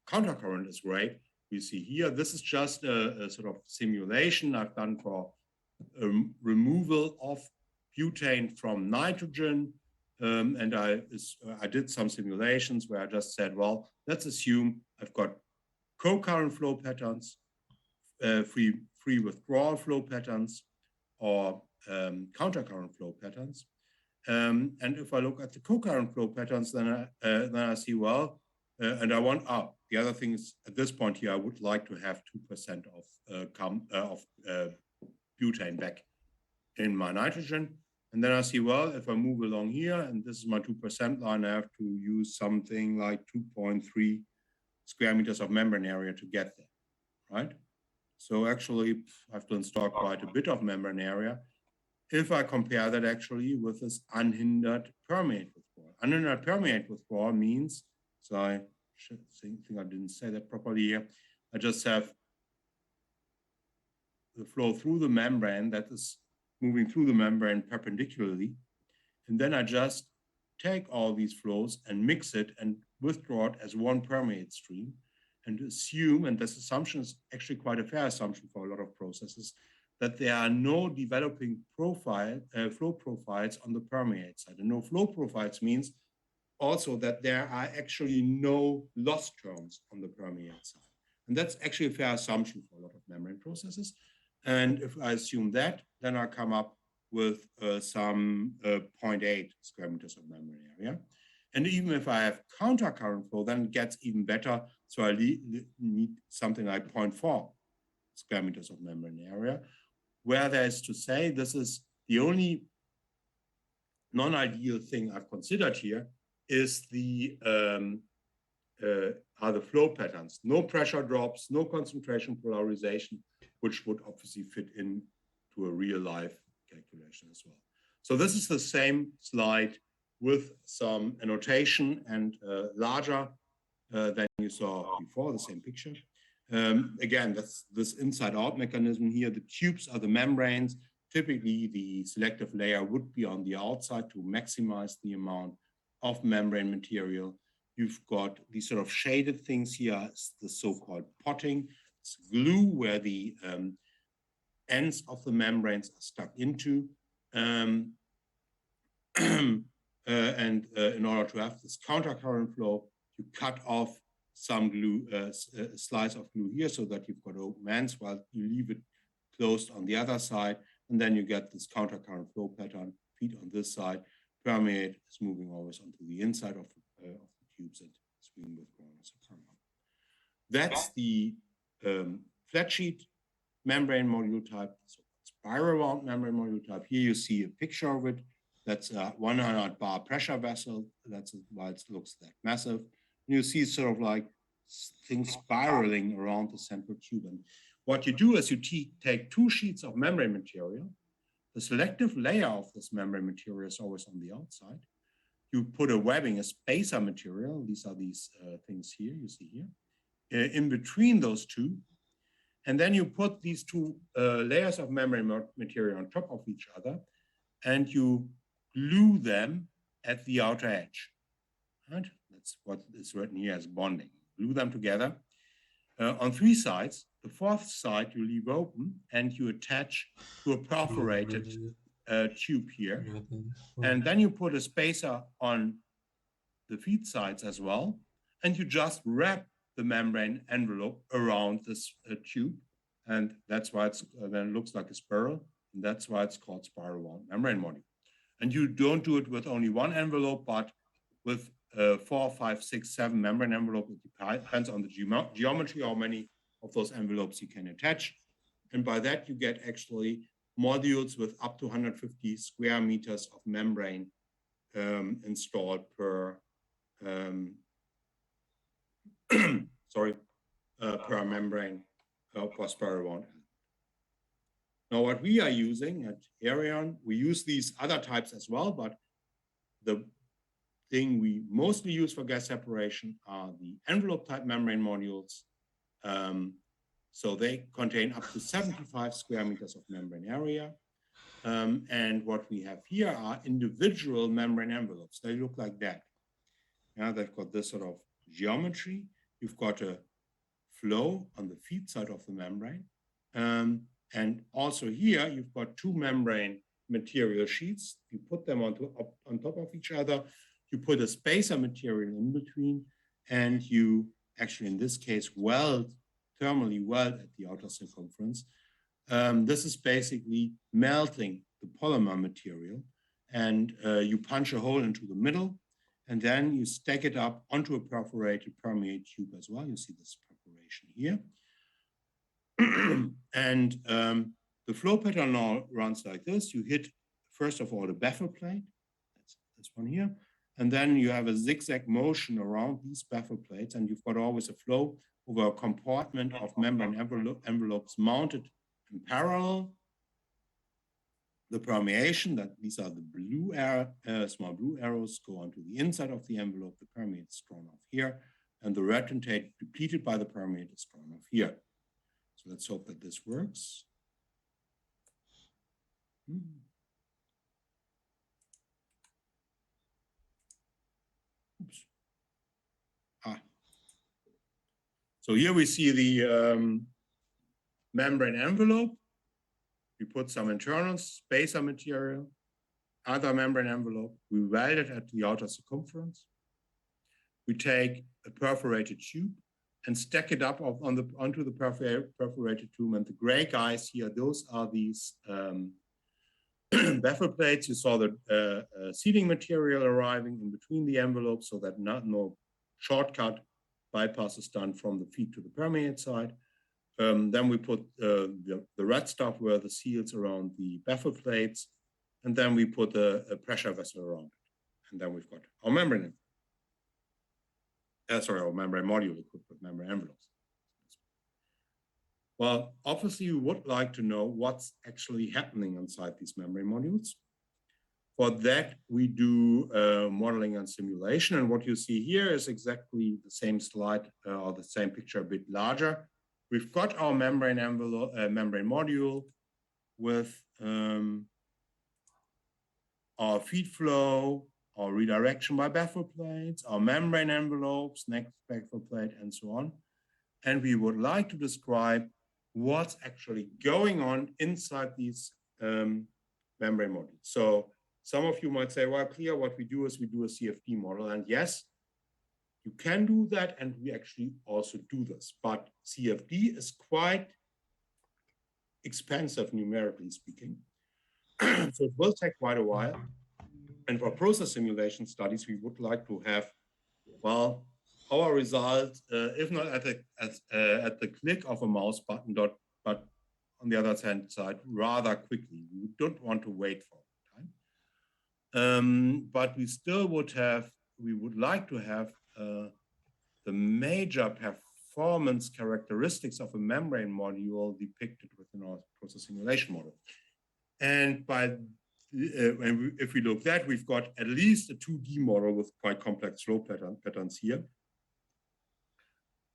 countercurrent is great, we see here, this is just a sort of simulation I've done for removal of butane from nitrogen. And I did some simulations where I just said, well, let's assume I've got co-current flow patterns, free withdrawal flow patterns, or countercurrent flow patterns. And if I look at the co-current flow patterns, then I see, well, and I want, the other thing is, at this point here, I would like to have 2% of butane back in my nitrogen. And then I see, well, if I move along here, and this is my 2% line, I have to use something like 2.3 square meters of membrane area to get there, right? So actually, I have to install quite a bit of membrane area if I compare that actually with this unhindered permeate withdrawal. Unhindered permeate withdrawal means, so I think I didn't say that properly here, I just have the flow through the membrane that is moving through the membrane perpendicularly. And then I just take all these flows and mix it and withdraw it as one permeate stream, and assume, and this assumption is actually quite a fair assumption for a lot of processes, that there are no developing flow profiles on the permeate side. And no flow profiles means also that there are actually no loss terms on the permeate side. And that's actually a fair assumption for a lot of membrane processes. And if I assume that, then I come up with some 0.8 square meters of membrane area. And even if I have countercurrent flow, then it gets even better. So I need something like 0.4 square meters of membrane area, where there is to say this is the only non-ideal thing I've considered here is the are the flow patterns. No pressure drops, no concentration polarization, which would obviously fit into a real life calculation as well. So this is the same slide with some annotation and larger than you saw before, the same picture. Again, that's this inside-out mechanism here. The tubes are the membranes. Typically, the selective layer would be on the outside to maximize the amount of membrane material. You've got these sort of shaded things here, the so-called potting. It's glue where the ends of the membranes are stuck into. And in order to have this countercurrent flow, you cut off some glue, a slice of glue here so that you've got open ends while you leave it closed on the other side. And then you get this countercurrent flow pattern, feed on this side, permeate is moving always onto the inside of the tubes and swing withdrawn as a permeate. That's the flat sheet membrane module type, so spiral wound membrane module type. Here you see a picture of it. That's a 100 bar pressure vessel. That's why it looks that massive. And you see sort of like things spiraling around the central tube. And what you do is you take two sheets of membrane material. The selective layer of this membrane material is always on the outside. You put a webbing, a spacer material. These are these things here, you see here, in between those two. And then you put these two layers of membrane material on top of each other, and you glue them at the outer edge. Right? That's what is written here as bonding. Glue them together on three sides. The fourth side you leave open, and you attach to a perforated tube here. And then you put a spacer on the feed sides as well, and you just wrap the membrane envelope around this tube. And that's why it's then it looks like a spiral. And that's why it's called spiral wound membrane module. And you don't do it with only one envelope, but with 4, 5, 6, 7 membrane envelope. It depends on the geometry, how many of those envelopes you can attach. And by that, you get actually modules with up to 150 square meters of membrane installed per per membrane for spiral wound. Now, what we are using at Aerion, we use these other types as well, but the thing we mostly use for gas separation are the envelope type membrane modules. So they contain up to 75 square meters of membrane area. And what we have here are individual membrane envelopes. They look like that. Yeah, they've got this sort of geometry. You've got a flow on the feed side of the membrane. And also here, you've got two membrane material sheets. You put them on top of each other. You put a spacer material in between, and you actually, in this case, thermally weld at the outer circumference. This is basically melting the polymer material, and you punch a hole into the middle, and then you stack it up onto a perforated permeate tube as well. You see this perforation here. And the flow pattern now runs like this. You hit, first of all, the baffle plate. That's this one here. And then you have a zigzag motion around these baffle plates, and you've got always a flow over a compartment of membrane envelopes mounted in parallel. The permeation, that these are the blue small blue arrows, go onto the inside of the envelope. The permeate is drawn off here, and the retentate depleted by the permeate is drawn off here. So let's hope that this works. Oops. So here we see the membrane envelope. We put some internal spacer material, other membrane envelope. We weld it at the outer circumference. We take a perforated tube and stack it up onto the perforated tube. And the gray guys here, those are these baffle plates. You saw the sealing material arriving in between the envelopes so that no shortcut bypass is done from the feed to the permeate side. Then we put the red stuff where the seals around the baffle plates, and then we put a pressure vessel around it. And then we've got our membrane. Our membrane module equipped with membrane envelopes. Well, obviously, you would like to know what's actually happening inside these membrane modules. For that, we do modeling and simulation. And what you see here is exactly the same slide or the same picture, a bit larger. We've got our membrane envelope, membrane module with our feed flow, our redirection by baffle plates, our membrane envelopes, next baffle plate, and so on. And we would like to describe what's actually going on inside these membrane modules. So some of you might say, well, clear, what we do is we do a CFD model. And yes, you can do that, and we actually also do this. But CFD is quite expensive, numerically speaking. So it will take quite a while. And for process simulation studies, we would like to have, well, our result, if not at the click of a mouse button, but on the other hand side, rather quickly. We don't want to wait for time. But we still would have, we would like to have the major performance characteristics of a membrane module depicted within our process simulation model. And by if we look at that, we've got at least a 2D model with quite complex flow patterns here.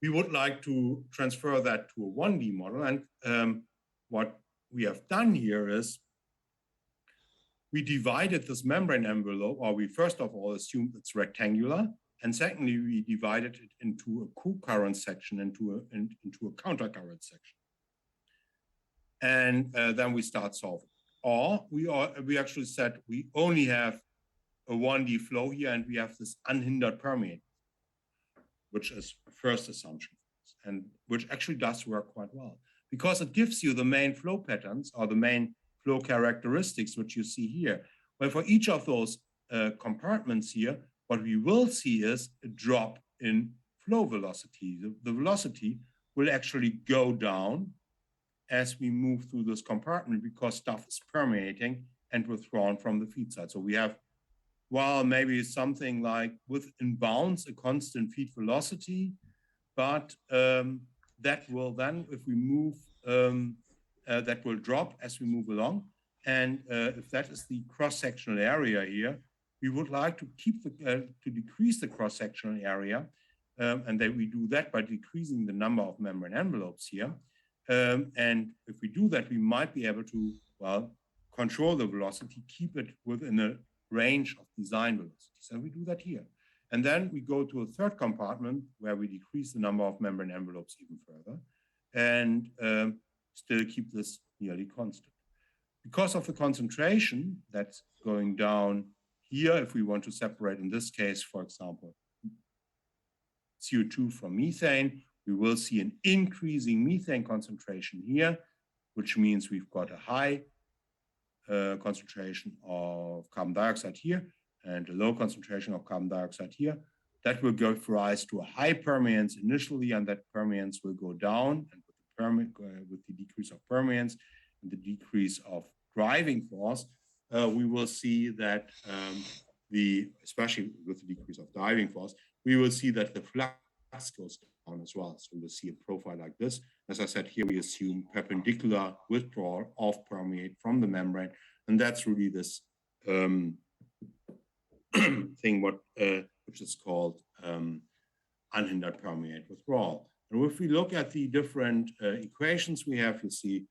We would like to transfer that to a 1D model. And what we have done here is we divided this membrane envelope, or we first of all assumed it's rectangular. And secondly, we divided it into a co-current section and into a counter-current section. And then we start solving. Or we actually said we only have a 1D flow here, and we have this unhindered permeate, which is the first assumption, and which actually does work quite well, because it gives you the main flow patterns or the main flow characteristics, which you see here. Well, for each of those compartments here, what we will see is a drop in flow velocity. The velocity will actually go down as we move through this compartment, because stuff is permeating and withdrawn from the feed side. So we have, well, maybe something like within bounds, a constant feed velocity, but that will then, if we move, that will drop as we move along. And if that is the cross-sectional area here, we would like to keep to decrease the cross-sectional area, and then we do that by decreasing the number of membrane envelopes here. And if we do that, we might be able to, well, control the velocity, keep it within a range of design velocities. And we do that here. And then we go to a third compartment where we decrease the number of membrane envelopes even further, and still keep this nearly constant. Because of the concentration that's going down here, if we want to separate, in this case, for example, CO2 from methane, we will see an increasing methane concentration here, which means we've got a high concentration of carbon dioxide here and a low concentration of carbon dioxide here. That will give rise to a high permeance initially, and that permeance will go down. And with the decrease of permeance and the decrease of driving force, we will see that especially with the decrease of driving force, we will see that the flux goes down as well. So we'll see a profile like this. As I said, here we assume perpendicular withdrawal of permeate from the membrane, and that's really this thing which is called unhindered permeate withdrawal. And if we look at the different equations we have, you see,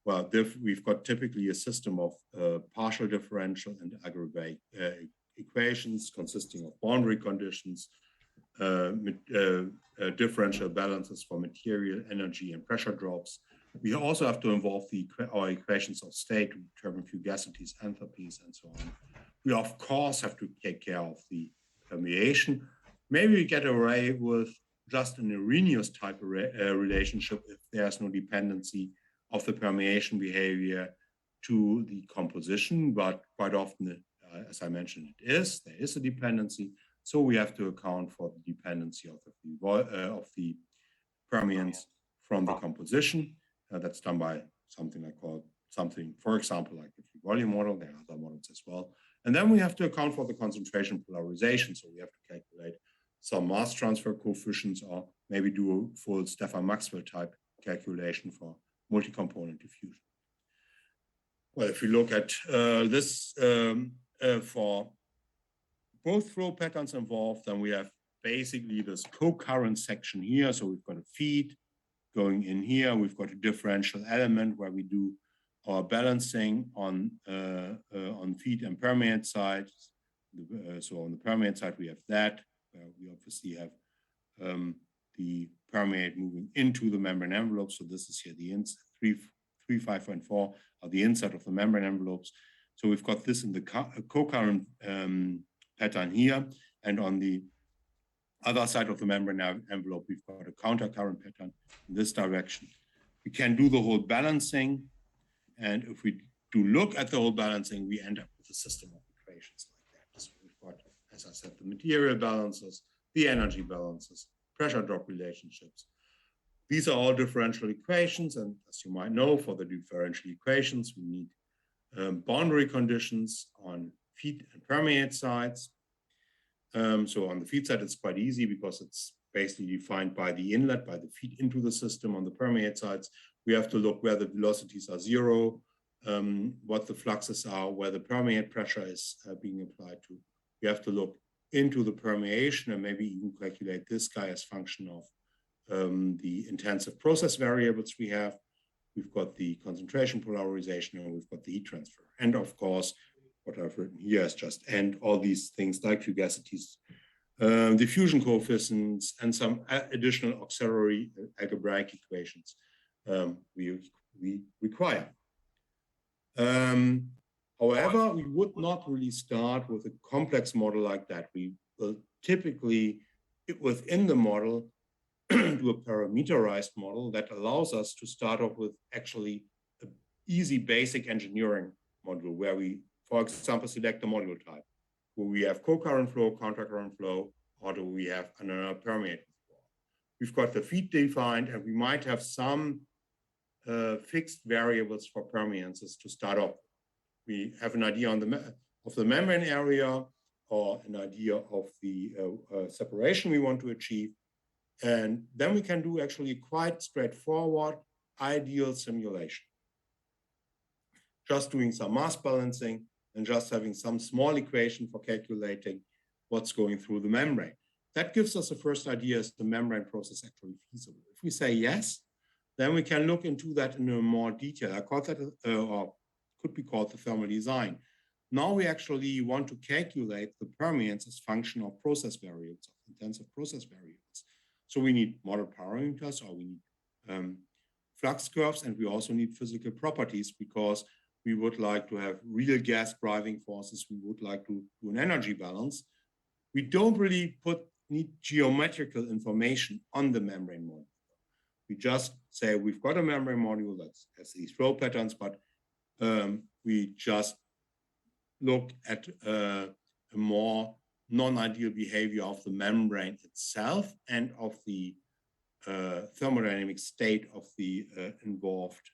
well, we've got typically a system of partial differential and aggregate equations consisting of boundary conditions, differential balances for material, energy, and pressure drops. We also have to involve our equations of state to determine fugacities, enthalpies, and so on. We, of course, have to take care of the permeation. Maybe we get away with just an Arrhenius type relationship if there's no dependency of the permeation behavior to the composition, but quite often, as I mentioned, there is a dependency. So we have to account for the dependency of the permeance from the composition. That's done by something for example, like the free volume model. There are other models as well. And then we have to account for the concentration polarization. So we have to calculate some mass transfer coefficients, or maybe do a full Stefan Maxwell type calculation for multi-component diffusion. Well, if we look at this for both flow patterns involved, then we have basically this co-current section here. So we've got a feed going in here. We've got a differential element where we do our balancing on feed and permeate side. So on the permeate side, we have that. We obviously have the permeate moving into the membrane envelope. So this is here the inside, 3.5.4 are the inside of the membrane envelopes. So we've got this in the co-current pattern here. And on the other side of the membrane envelope, we've got a counter-current pattern in this direction. We can do the whole balancing. And if we do look at the whole balancing, we end up with a system of equations like that. So we've got, as I said, the material balances, the energy balances, pressure drop relationships. These are all differential equations. And as you might know, for the differential equations, we need boundary conditions on feed and permeate sides. So on the feed side, it's quite easy because it's basically defined by the inlet, by the feed into the system. On the permeate sides, we have to look where the velocities are zero, what the fluxes are, where the permeate pressure is being applied to. We have to look into the permeation and maybe even calculate this guy as function of the intensive process variables we have. We've got the concentration polarization, and we've got the heat transfer. And of course, what I've written here is just and all these things like fugacities, diffusion coefficients, and some additional auxiliary algebraic equations we require. However, we would not really start with a complex model like that. We will typically, within the model, do a parameterized model that allows us to start off with actually an easy basic engineering module where we, for example, select a module type. Where we have co-current flow, counter-current flow, or do we have an permeate flow? We've got the feed defined, and we might have some fixed variables for permeances to start off. We have an idea on of the membrane area or an idea of the separation we want to achieve. And then we can do actually quite straightforward ideal simulation. Just doing some mass balancing and just having some small equation for calculating what's going through the membrane. That gives us a first idea, is the membrane process actually feasible? If we say yes, then we can look into that in a more detail. I call that, or could be called the thermal design. Now we actually want to calculate the permeance as function of process variables, of intensive process variables. So we need model parameters, or we need flux curves, and we also need physical properties because we would like to have real gas driving forces. We would like to do an energy balance. We don't really need geometrical information on the membrane module. We just say we've got a membrane module that has these flow patterns, but we just look at a more non-ideal behavior of the membrane itself and of the thermodynamic state of the involved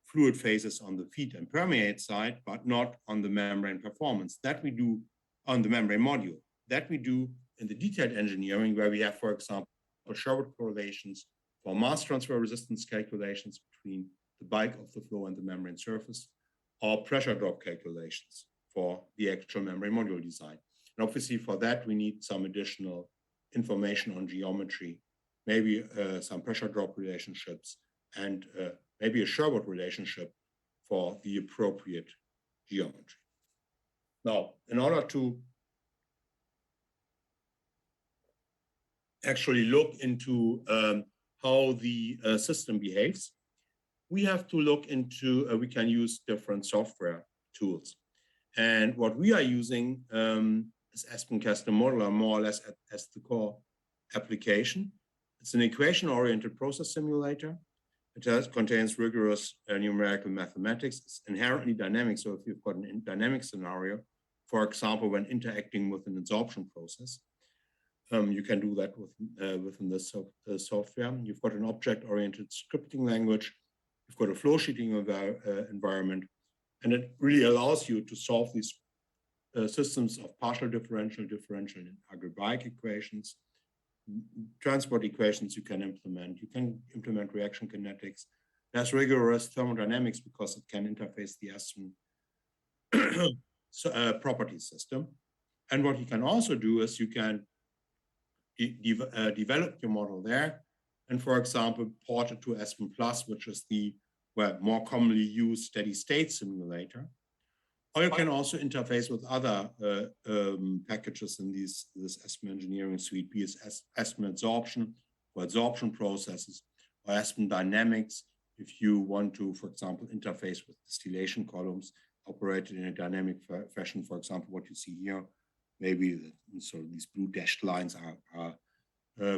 fluid phases on the feed and permeate side, but not on the membrane performance. That we do on the membrane module. That we do in the detailed engineering, where we have, for example, Sherwood correlations for mass transfer resistance calculations between the bulk of the flow and the membrane surface, or pressure drop calculations for the actual membrane module design. And obviously for that, we need some additional information on geometry, maybe some pressure drop relationships, and maybe a Sherwood relationship for the appropriate geometry. Now, in order to actually look into how the system behaves, we have to look into, we can use different software tools. And what we are using is Aspen Custom Modeler, more or less as the core application. It's an equation-oriented process simulator. It contains rigorous numerical mathematics. It's inherently dynamic. So if you've got a dynamic scenario, for example, when interacting with an adsorption process, you can do that within this software. You've got an object-oriented scripting language. You've got a flow sheeting environment, and it really allows you to solve these systems of partial differential, and algebraic equations, transport equations you can implement. You can implement reaction kinetics. There's rigorous thermodynamics because it can interface the Aspen property system. And what you can also do is you can develop your model there, and for example, port it to Aspen Plus, which is the more commonly used steady state simulator. Or you can also interface with other packages in this Aspen Engineering Suite, be it Aspen Adsorption for adsorption processes, or Aspen Dynamics if you want to, for example, interface with distillation columns operated in a dynamic fashion. For example, what you see here, maybe so these blue dashed lines are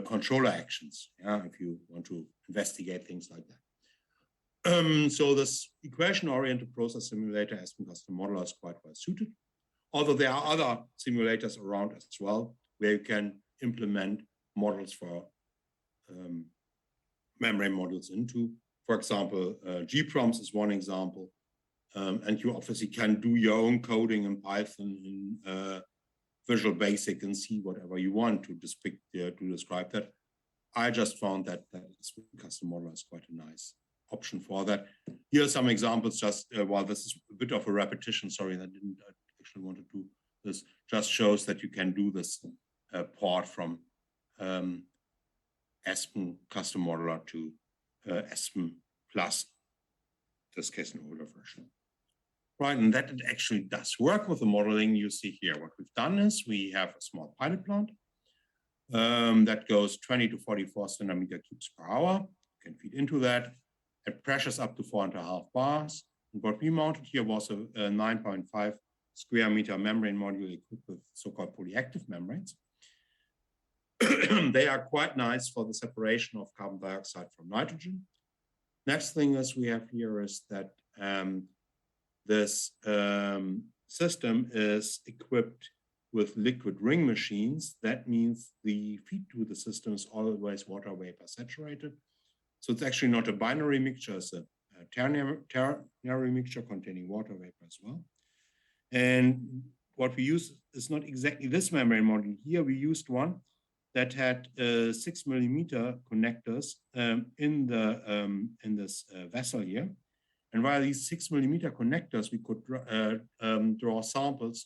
controller actions, if you want to investigate things like that. So this equation-oriented process simulator Aspen Custom Modeler is quite well suited. Although there are other simulators around as well, where you can implement models for membrane modules into. For example, gPROMS is one example. And you obviously can do your own coding in Python in Visual Basic and see whatever you want to describe that. I just found that Aspen Custom Modeler is quite a nice option for that. Here are some examples, just while this is a bit of a repetition, sorry, I didn't actually want to do this, just shows that you can do this port from Aspen Custom Modeler to Aspen Plus, in this case an older version. Right, and that it actually does work with the modeling you see here. What we've done is we have a small pilot plant that goes 20 to 44 centimeter cubes per hour. You can feed into that at pressures up to 4.5 bars. And what we mounted here was a 9.5 square meter membrane module equipped with so-called polyactive membranes. They are quite nice for the separation of carbon dioxide from nitrogen. Next thing is we have here is that this system is equipped with liquid ring machines. That means the feed to the system is always water vapor saturated. So it's actually not a binary mixture, it's a ternary mixture containing water vapor as well. And what we use is not exactly this membrane module here. We used one that had 6 millimeter connectors in this vessel here. And via these 6 millimeter connectors, we could draw samples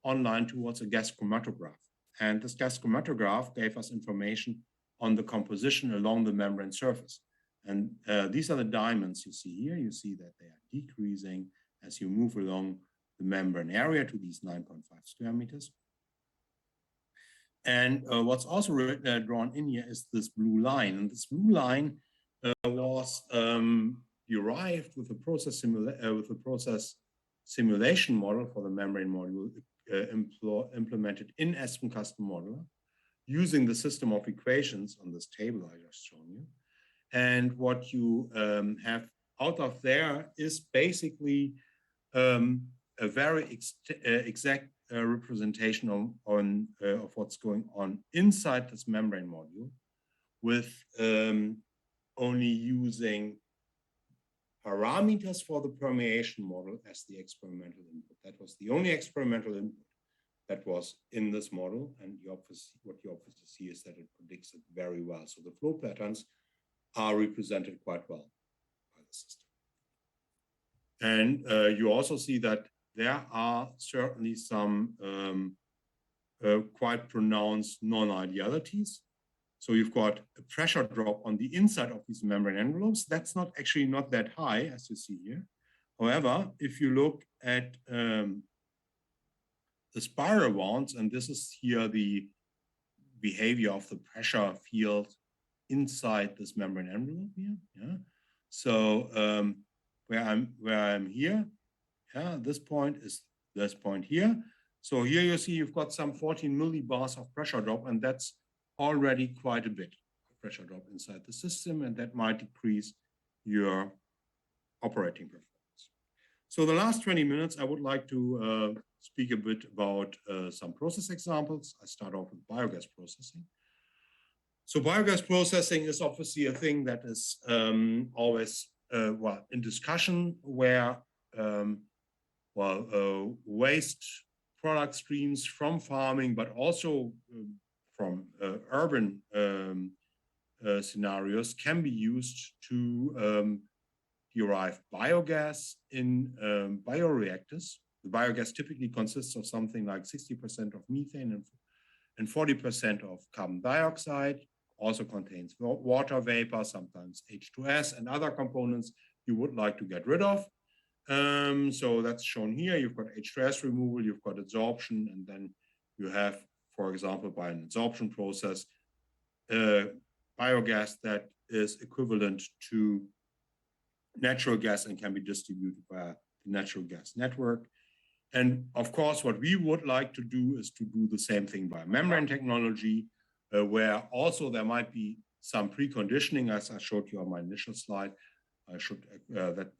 online towards a gas chromatograph. And this gas chromatograph gave us information on the composition along the membrane surface. And these are the diamonds you see here. You see that they are decreasing as you move along the membrane area to these 9.5 square meters. And what's also drawn in here is this blue line. And this blue line was derived with a process simulation model for the membrane module implemented in Aspen Custom Modeler using the system of equations on this table I just shown you. And what you have out of there is basically a very exact representation of what's going on inside this membrane module, with only using parameters for the permeation model as the experimental input. That was the only experimental input that was in this model, and what you obviously see is that it predicts it very well. So the flow patterns are represented quite well by the system. And you also see that there are certainly some quite pronounced non-idealities. So you've got a pressure drop on the inside of these membrane envelopes. That's actually not that high, as you see here. However, if you look at the spiral wounds, and this is here the behavior of the pressure field inside this membrane envelope here. Yeah. So where I'm here, this point is this point here. So here you see you've got some 14 millibars of pressure drop, and that's already quite a bit of pressure drop inside the system, and that might decrease your operating performance. So the last 20 minutes, I would like to speak a bit about some process examples. I start off with biogas processing. So biogas processing is obviously a thing that is always in discussion, where waste product streams from farming, but also from urban scenarios can be used to derive biogas in bioreactors The biogas typically consists of something like 60% of methane and 40% of carbon dioxide, also contains water vapor, sometimes H2S and other components you would like to get rid of. So that's shown here. You've got H2S removal, you've got adsorption, and then you have, for example, by an adsorption process, biogas that is equivalent to natural gas and can be distributed via the natural gas network. And of course, what we would like to do is to do the same thing by membrane technology, where also there might be some preconditioning, as I showed you on my initial slide. I should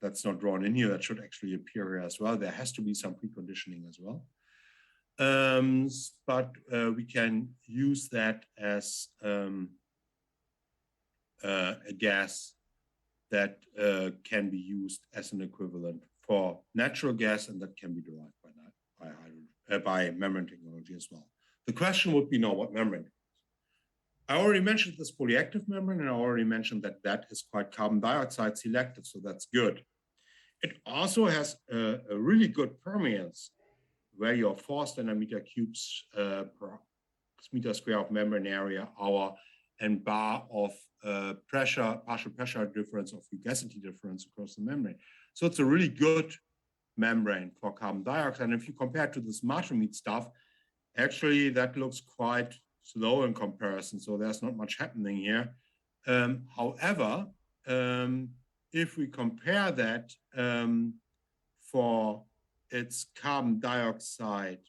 that's not drawn in here. That should actually appear here as well. There has to be some preconditioning as well. But we can use that as a gas that can be used as an equivalent for natural gas, and that can be derived by membrane technology as well. The question would be now, what membrane? I already mentioned this polyactive membrane, and I already mentioned that that is quite carbon dioxide selective, so that's good. It also has a really good permeance, where your 4 standard meter cubes per meter square of membrane area, hour, and bar of pressure, partial pressure difference or fugacity difference across the membrane. So it's a really good membrane for carbon dioxide. And if you compare it to this Martomete stuff, actually that looks quite slow in comparison. So there's not much happening here. However, if we compare that for its carbon dioxide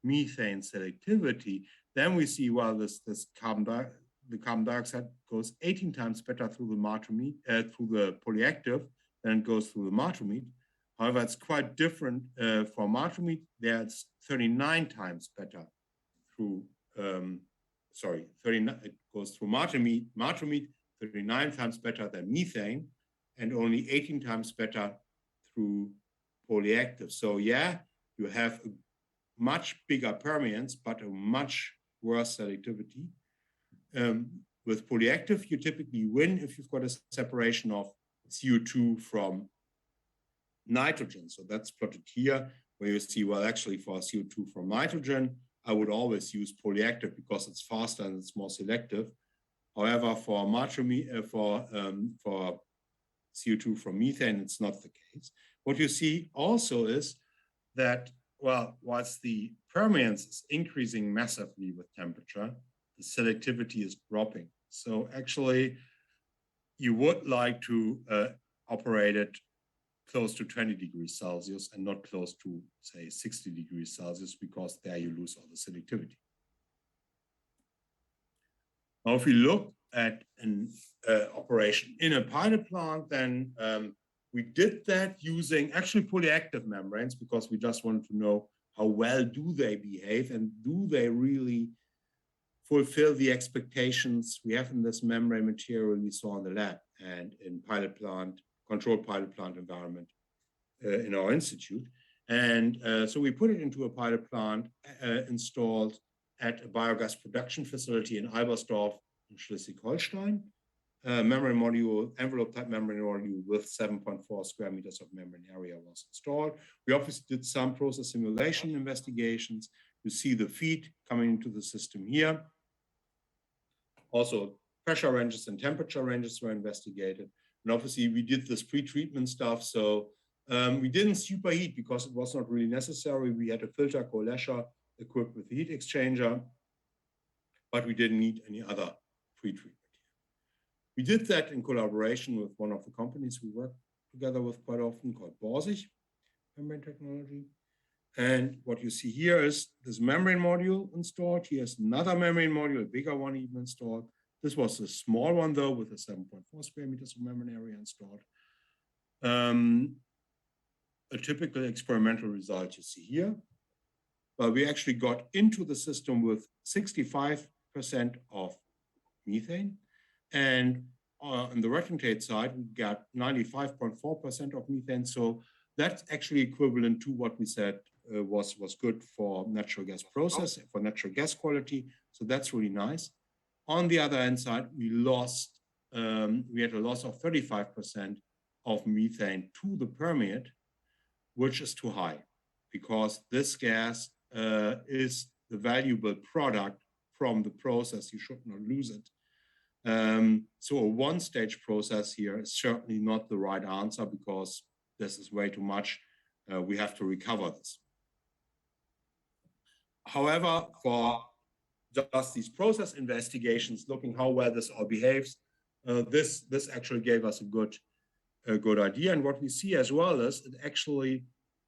methane selectivity, then we see, well, the carbon dioxide goes 18 times better through the Martomete, through the polyactive than it goes through the Martomete. However, it's quite different for Martomete. There it's 39 times better through, it goes through Martomete 39 times better than methane, and only 18 times better through polyactive. So yeah, you have a much bigger permeance, but a much worse selectivity. With polyactive, you typically win if you've got a separation of CO2 from nitrogen. So that's plotted here, where you see, well, actually for CO2 from nitrogen, I would always use polyactive because it's faster and it's more selective. However, for CO2 from methane, it's not the case. What you see also is that, well, whilst the permeance is increasing massively with temperature, the selectivity is dropping. So actually, you would like to operate it close to 20 degrees Celsius and not close to, say, 60 degrees Celsius, because there you lose all the selectivity. Now, if we look at an operation in a pilot plant, then we did that using actually polyactive membranes, because we just wanted to know how well do they behave and do they really fulfill the expectations we have in this membrane material we saw in the lab and in pilot plant, controlled pilot plant environment in our institute. And so we put it into a pilot plant installed at a biogas production facility in Albersdorf in Schleswig-Holstein. Membrane module, envelope type membrane module with 7.4 square meters of membrane area was installed. We obviously did some process simulation investigations. You see the feed coming into the system here. Also, pressure ranges and temperature ranges were investigated. And obviously, we did this pre-treatment stuff. So we didn't superheat because it was not really necessary. We had a filter coalescer equipped with a heat exchanger, but we didn't need any other pre-treatment. We did that in collaboration with one of the companies we work together with quite often, called Borsig Membrane Technology. And what you see here is this membrane module installed. Here's another membrane module, a bigger one even installed. This was a small one, though, with a 7.4 square meters of membrane area installed. A typical experimental result you see here. But we actually got into the system with 65% of methane. And on the retentate side, we got 95.4% of methane. So that's actually equivalent to what we said was good for natural gas process, for natural gas quality. So that's really nice. On the other hand side, we had a loss of 35% of methane to the permeate. which is too high, because this gas is the valuable product from the process. You should not lose it. So a one-stage process here is certainly not the right answer, because this is way too much. We have to recover this. However, for just these process investigations, looking how well this all behaves, this actually gave us a good idea. And what we see as well is it actually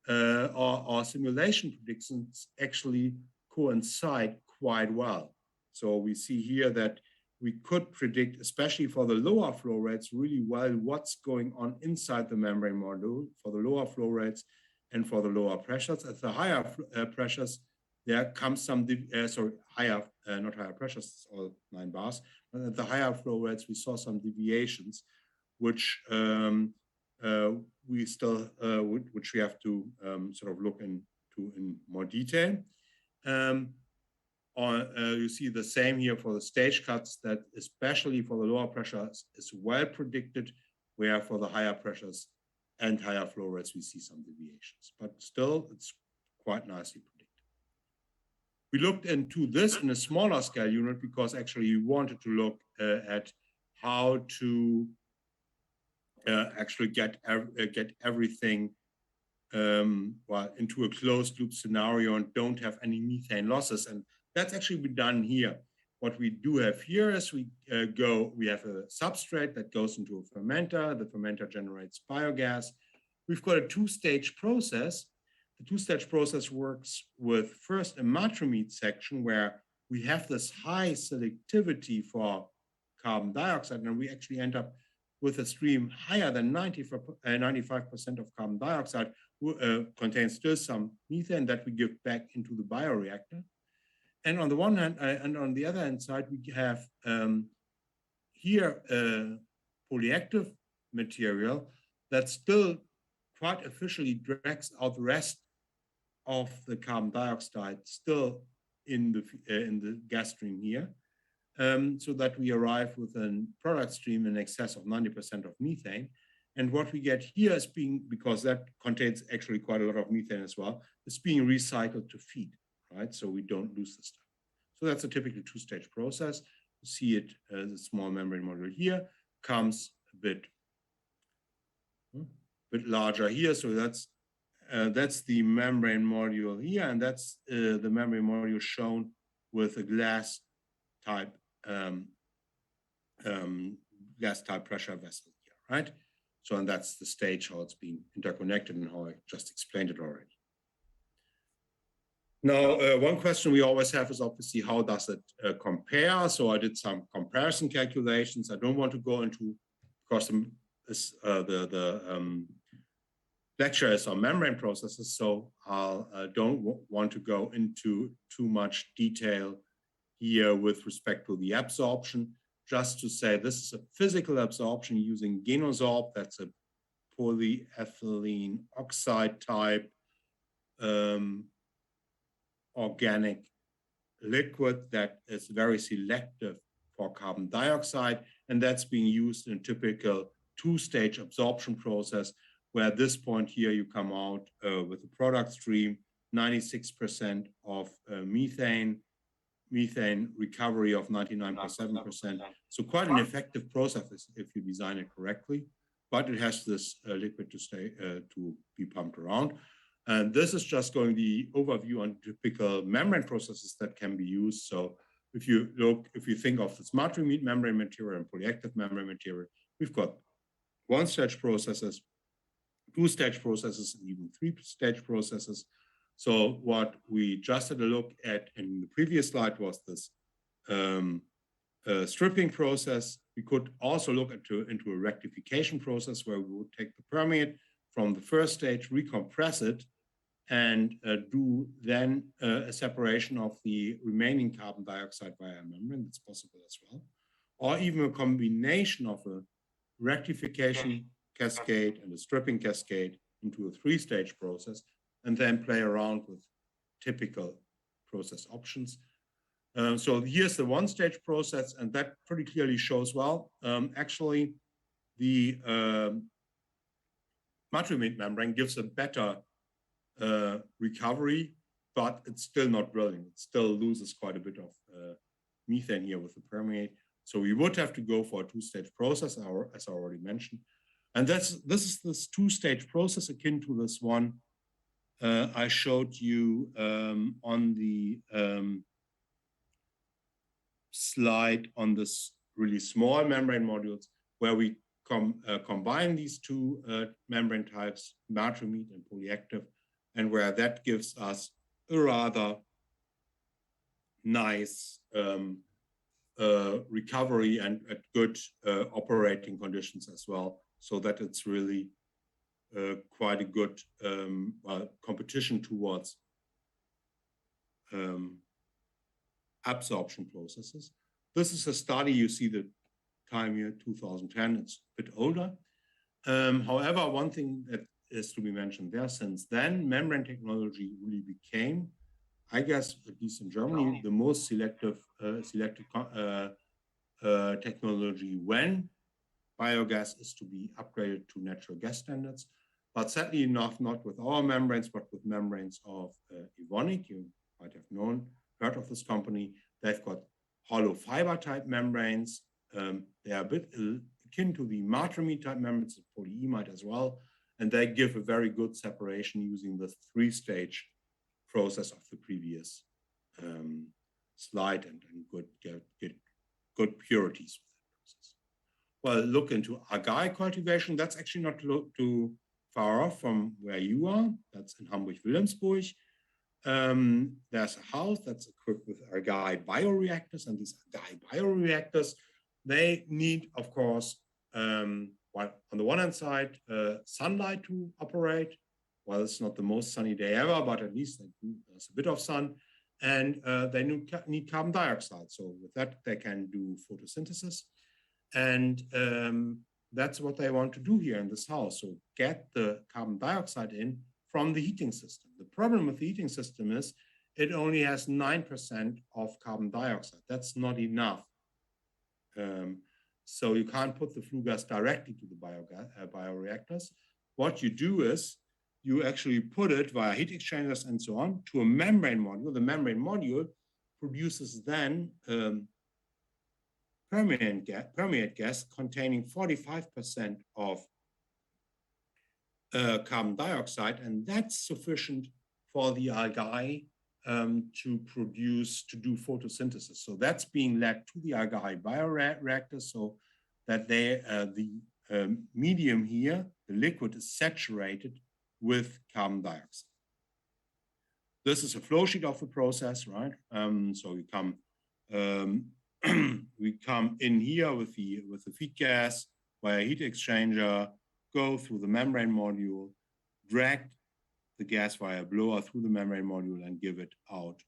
our simulation predictions actually coincide quite well. So we see here that we could predict, especially for the lower flow rates, really well what's going on inside the membrane module for the lower flow rates and for the lower pressures. At the higher pressures, there comes some, higher, not higher pressures, all 9 bars, but at the higher flow rates, we saw some deviations, which we still, which we have to sort of look into in more detail. You see the same here for the stage cuts, that especially for the lower pressures is well predicted, where for the higher pressures and higher flow rates, we see some deviations, but still it's quite nicely predicted. We looked into this in a smaller scale unit because actually we wanted to look at how to actually get everything well into a closed loop scenario and don't have any methane losses. And that's actually been done here. What we do have here is we have a substrate that goes into a fermenter. The fermenter generates biogas. We've got a two-stage process. The two-stage process works with first a matromete section where we have this high selectivity for carbon dioxide, and we actually end up with a stream higher than 95% of carbon dioxide, contains still some methane that we give back into the bioreactor. And on the one hand, and on the other hand side, we have here polyactive material that still quite efficiently drags out the rest of the carbon dioxide still in the gas stream here, so that we arrive with a product stream in excess of 90% of methane. And what we get here is because that contains actually quite a lot of methane as well, it's being recycled to feed, right? So we don't lose the stuff. So that's a typical two-stage process. You see it, the small membrane module here comes a bit larger here. So that's the membrane module here, and that's the membrane module shown with a glass type pressure vessel here, right? So, and that's the stage how it's being interconnected and how I just explained it already. Now, one question we always have is obviously how does it compare? So I did some comparison calculations. I don't want to go into, because the lecture is on membrane processes, so I don't want to go into too much detail here with respect to the absorption. Just to say this is a physical absorption using Genosorb. That's a polyethylene oxide type organic liquid that is very selective for carbon dioxide, and that's being used in a typical two-stage absorption process, where at this point here you come out with a product stream, 96% of methane recovery of 99.7%. So quite an effective process if you design it correctly, but it has this liquid to stay to be pumped around. And this is just going the overview on typical membrane processes that can be used. So if you think of the matromete membrane material and polyactive membrane material, we've got one-stage processes, two-stage processes, and even three-stage processes. So what we just had a look at in the previous slide was this stripping process. We could also look into a rectification process where we would take the permeate from the first stage, recompress it, and do then a separation of the remaining carbon dioxide via a membrane. That's possible as well. Or even a combination of a rectification cascade and a stripping cascade into a three-stage process, and then play around with typical process options. So here's the one-stage process, and that pretty clearly shows well. Actually, the matromete membrane gives a better recovery, but it's still not brilliant. It still loses quite a bit of methane here with the permeate. So we would have to go for a two-stage process, as I already mentioned. And this is this two-stage process akin to this one I showed you on the slide on this really small membrane modules, where we combine these two membrane types, Natriamide and polyactive, and where that gives us a rather nice recovery and at good operating conditions as well, so that it's really quite a good competition towards absorption processes. This is a study, you see the time here, 2010, it's a bit older. However, one thing that is to be mentioned there, since then, membrane technology really became, I guess, at least in Germany, the most selective technology when biogas is to be upgraded to natural gas standards. But sadly enough, not with our membranes, but with membranes of Evonik. You might have heard of this company. They've got hollow fiber type membranes. They are a bit akin to the Natriamide type membranes, the polyimide as well. And they give a very good separation using the three-stage process of the previous slide and get good purities with that process. Well, look into Agae cultivation. That's actually not too far off from where you are. That's in Hamburg-Wilhelmsburg. There's a house that's equipped with Agae bioreactors, and these Agae bioreactors, they need, of course, well, on the one hand side, sunlight to operate. Well, it's not the most sunny day ever, but at least there's a bit of sun. And they need carbon dioxide. So with that, they can do photosynthesis. And that's what they want to do here in this house. So get the carbon dioxide in from the heating system. The problem with the heating system is it only has 9% of carbon dioxide. That's not enough. So you can't put the flue gas directly to the bioreactors. What you do is you actually put it via heat exchangers and so on to a membrane module. The membrane module produces then permeate gas containing 45% of carbon dioxide, and that's sufficient for the algae to do photosynthesis. So that's being led to the algae bioreactors so that the medium here, the liquid, is saturated with carbon dioxide. This is a flow sheet of the process, right? So we come in here with the feed gas via heat exchanger, go through the membrane module, drag the gas via blower through the membrane module and give it out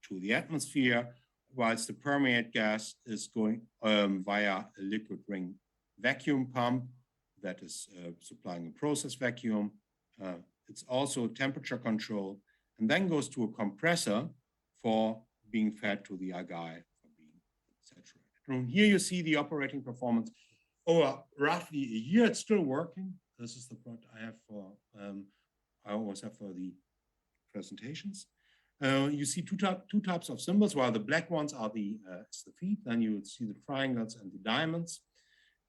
to the atmosphere, whilst the permeate gas is going via a liquid ring vacuum pump that is supplying a process vacuum. It's also temperature controlled, and then goes to a compressor for being fed to the algae for being saturated. And here you see the operating performance over roughly a year. It's still working. This is the plot I have for, I always have for the presentations. You see two types of symbols. While the black ones are the feed, then you would see the triangles and the diamonds.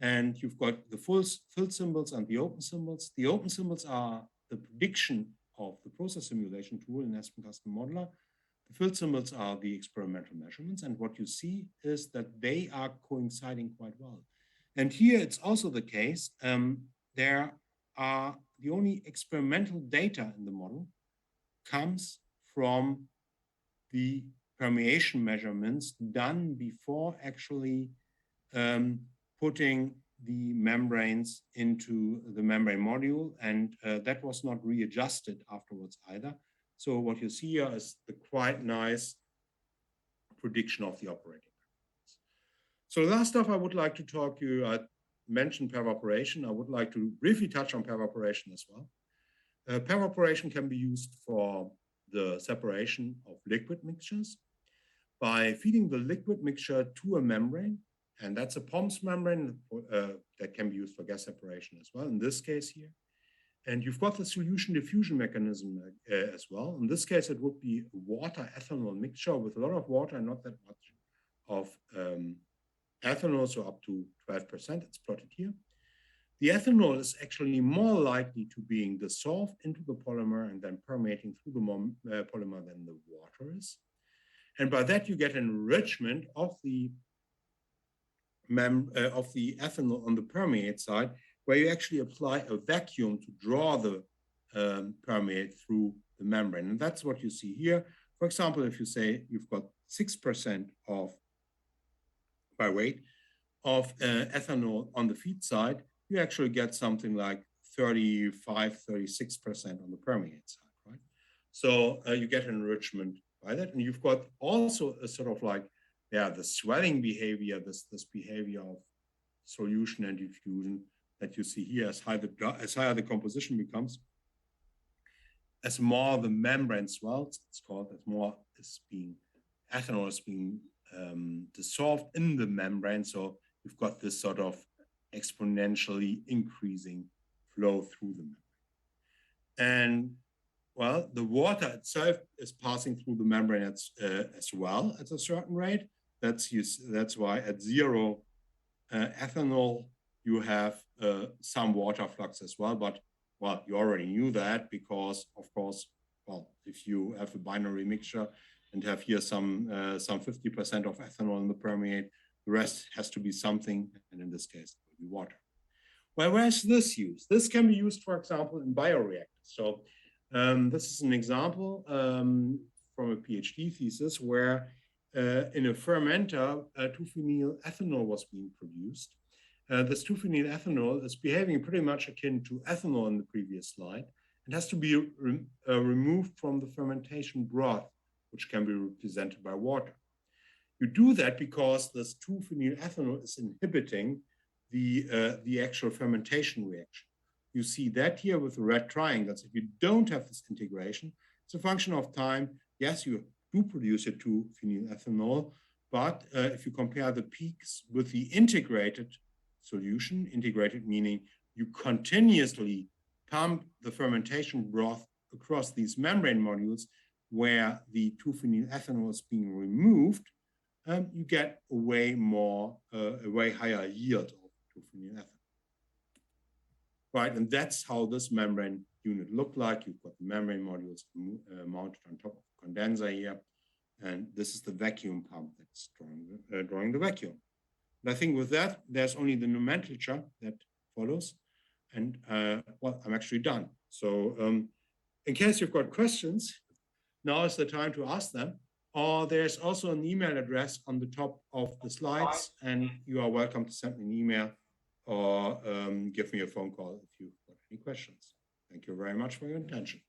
And you've got the filled symbols and the open symbols. The open symbols are the prediction of the process simulation tool in Aspen Custom Modeler. The filled symbols are the experimental measurements. And what you see is that they are coinciding quite well. And here it's also the case. There are the only experimental data in the model comes from the permeation measurements done before actually putting the membranes into the membrane module, and that was not readjusted afterwards either. So what you see here is the quite nice prediction of the operating performance. So the last stuff I would like to talk to you, I mentioned pervaporation. I would like to briefly touch on pervaporation as well. Pervaporation can be used for the separation of liquid mixtures by feeding the liquid mixture to a membrane. And that's a POMS membrane that can be used for gas separation as well, in this case here. And you've got the solution diffusion mechanism as well. In this case, it would be water ethanol mixture with a lot of water and not that much of ethanol, so up to 12%, it's plotted here. The ethanol is actually more likely to being dissolved into the polymer and then permeating through the polymer than the water is. And by that, you get enrichment of the ethanol on the permeate side, where you actually apply a vacuum to draw the permeate through the membrane. And that's what you see here. For example, if you say you've got 6% of, by weight, of ethanol on the feed side, you actually get something like 35, 36% on the permeate side, right? So you get enrichment by that. And you've got also a sort of like, the swelling behavior, this behavior of solution and diffusion that you see here, as higher the composition becomes, as more the membrane swells, it's called, as more ethanol is being dissolved in the membrane. So you've got this sort of exponentially increasing flow through the membrane. And well, the water itself is passing through the membrane as well at a certain rate. That's why at zero ethanol, you have some water flux as well. But well, you already knew that because, of course, well, if you have a binary mixture and have here some 50% of ethanol in the permeate, the rest has to be something, and in this case, it will be water. Well, where is this used? This can be used, for example, in bioreactors. So this is an example from a PhD thesis where in a fermenter, 2-phenyl ethanol was being produced. This 2-phenyl ethanol is behaving pretty much akin to ethanol in the previous slide. It has to be removed from the fermentation broth, which can be represented by water. You do that because this 2-phenyl ethanol is inhibiting the actual fermentation reaction. You see that here with the red triangles. If you don't have this integration, it's a function of time. Yes, you do produce a 2-phenyl ethanol, but if you compare the peaks with the integrated solution, integrated meaning you continuously pump the fermentation broth across these membrane modules where the 2-phenyl ethanol is being removed, you get a way higher yield of 2-phenyl ethanol. Right, and that's how this membrane unit looked like. You've got the membrane modules mounted on top of the condenser here, and this is the vacuum pump that's drawing the vacuum. And I think with that, there's only the nomenclature that follows, and well, I'm actually done. So in case you've got questions, now is the time to ask them. Or there's also an email address on the top of the slides, and you are welcome to send me an email or give me a phone call if you've got any questions. Thank you very much for your attention.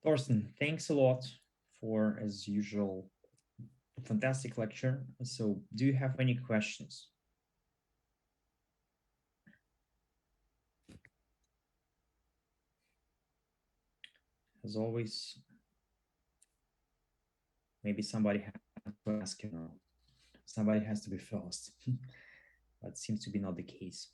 Thorsten, thanks a lot for, as usual, a fantastic lecture. So do you have any questions? As always, maybe somebody has to ask, you know, somebody has to be first. That seems to be not the case.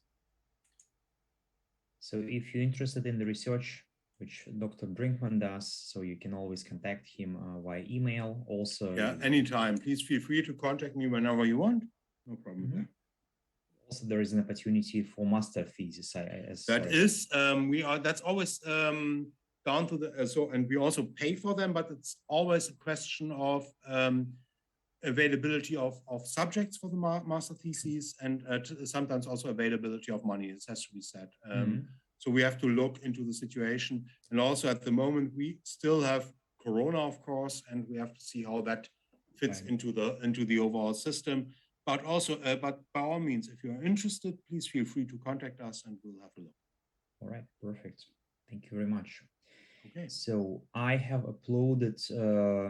So if you're interested in the research, which Dr. Brinkmann does, so you can always contact him via email. Also, yeah, anytime. Please feel free to contact me whenever you want. No problem with that. Also, there is an opportunity for master thesis. That's always down to the and we also pay for them, but it's always a question of availability of subjects for the master thesis, and sometimes also availability of money. This has to be said. So we have to look into the situation, and also at the moment we still have Corona, of course, and we have to see how that fits into the overall system. But also, but by all means, if you are interested, please feel free to contact us, and we'll have a look. All right, perfect. Thank you very much. Okay. So I have uploaded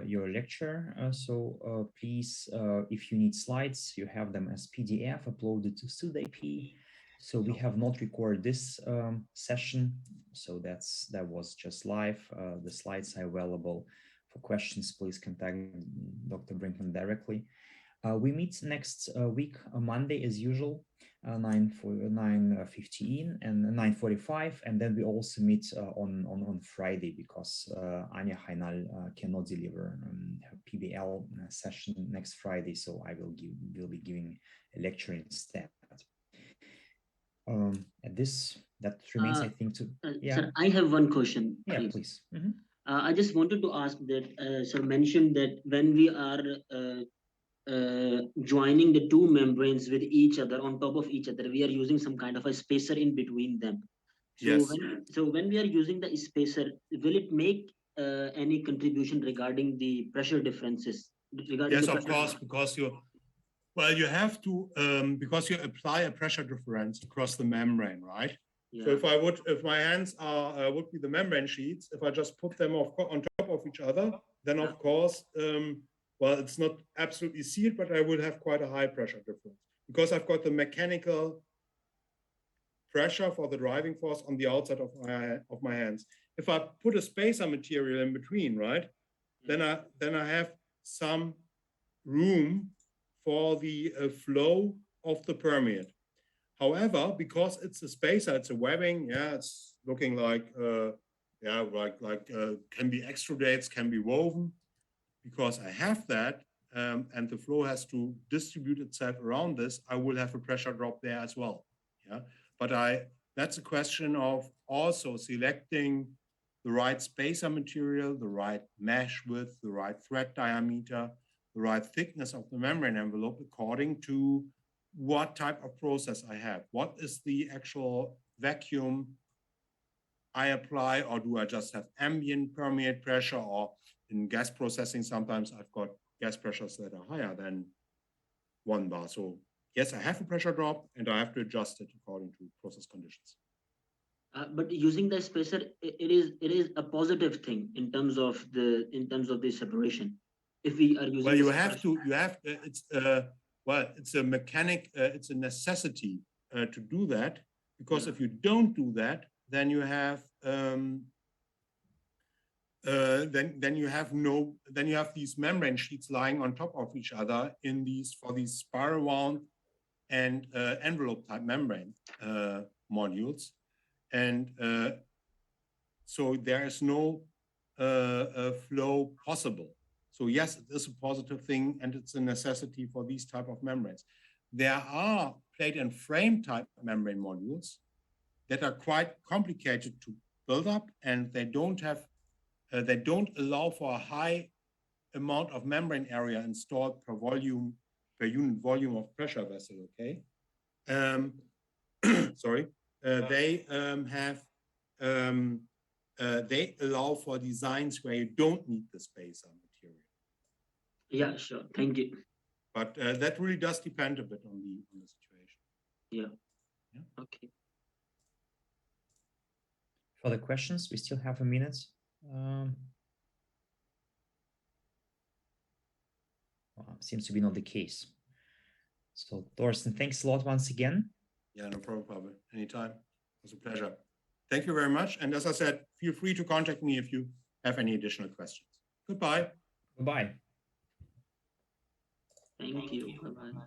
your lecture. So please, if you need slides, you have them as PDF uploaded to StudIP. So we have not recorded this session. So that was just live. The slides are available. For questions, please contact Dr. Brinkmann directly. We meet next week, Monday, as usual. 9:15 and 9:45, and then we also meet on Friday because Anya Hainal cannot deliver her PBL session next Friday, so I will be giving a lecture instead. At this, that remains, I think, to Sir, I have one question. Yeah, please. I just wanted to ask that sir mentioned that when we are joining the two membranes with each other on top of each other, we are using some kind of a spacer in between them. So Yes. when we are using the spacer, will it make any contribution regarding the pressure differences? Yes, of course, because you have to, because you apply a pressure difference across the membrane, right? Yeah. So if my hands are would be the membrane sheets, if I just put them on top of each other, then of course, well, it's not absolutely sealed, but I will have quite a high pressure difference because I've got the mechanical pressure for the driving force on the outside of my hands. If I put a spacer material in between, right, then I have some room for the flow of the permeate. However, because it's a spacer, it's a webbing, yeah, it's looking like, can be extrudates, can be woven. Because I have that, and the flow has to distribute itself around this, I will have a pressure drop there as well. Yeah, but that's a question of also selecting the right spacer material, the right mesh width, the right thread diameter, the right thickness of the membrane envelope according to what type of process I have. What is the actual vacuum I apply, or do I just have ambient permeate pressure, or in gas processing, sometimes I've got gas pressures that are higher than 1 bar. So yes, I have a pressure drop and I have to adjust it according to process conditions. But using the spacer, it is a positive thing in terms of the separation. If we are using, well, it's a mechanic, it's a necessity to do that, because if you don't do that, then you have then you have these membrane sheets lying on top of each other for these spiral wound and envelope type membrane modules, and so there is no flow possible. So yes, it is a positive thing, and it's a necessity for these type of membranes. There are plate and frame type membrane modules that are quite complicated to build up, and they don't allow for a high amount of membrane area installed per unit volume of pressure vessel. Okay, sorry. They allow for designs where you don't need the spacer material. Yeah, sure. Thank you. But that really does depend a bit on the situation. Yeah. Okay. Further questions? We still have a minute. Seems to be not the case. So, Thorsten, thanks a lot once again. Yeah, no problem, Pavel. Anytime. It was a pleasure. Thank you very much. And as I said, feel free to contact me if you have any additional questions. Goodbye. Goodbye. Thank you. Bye-bye.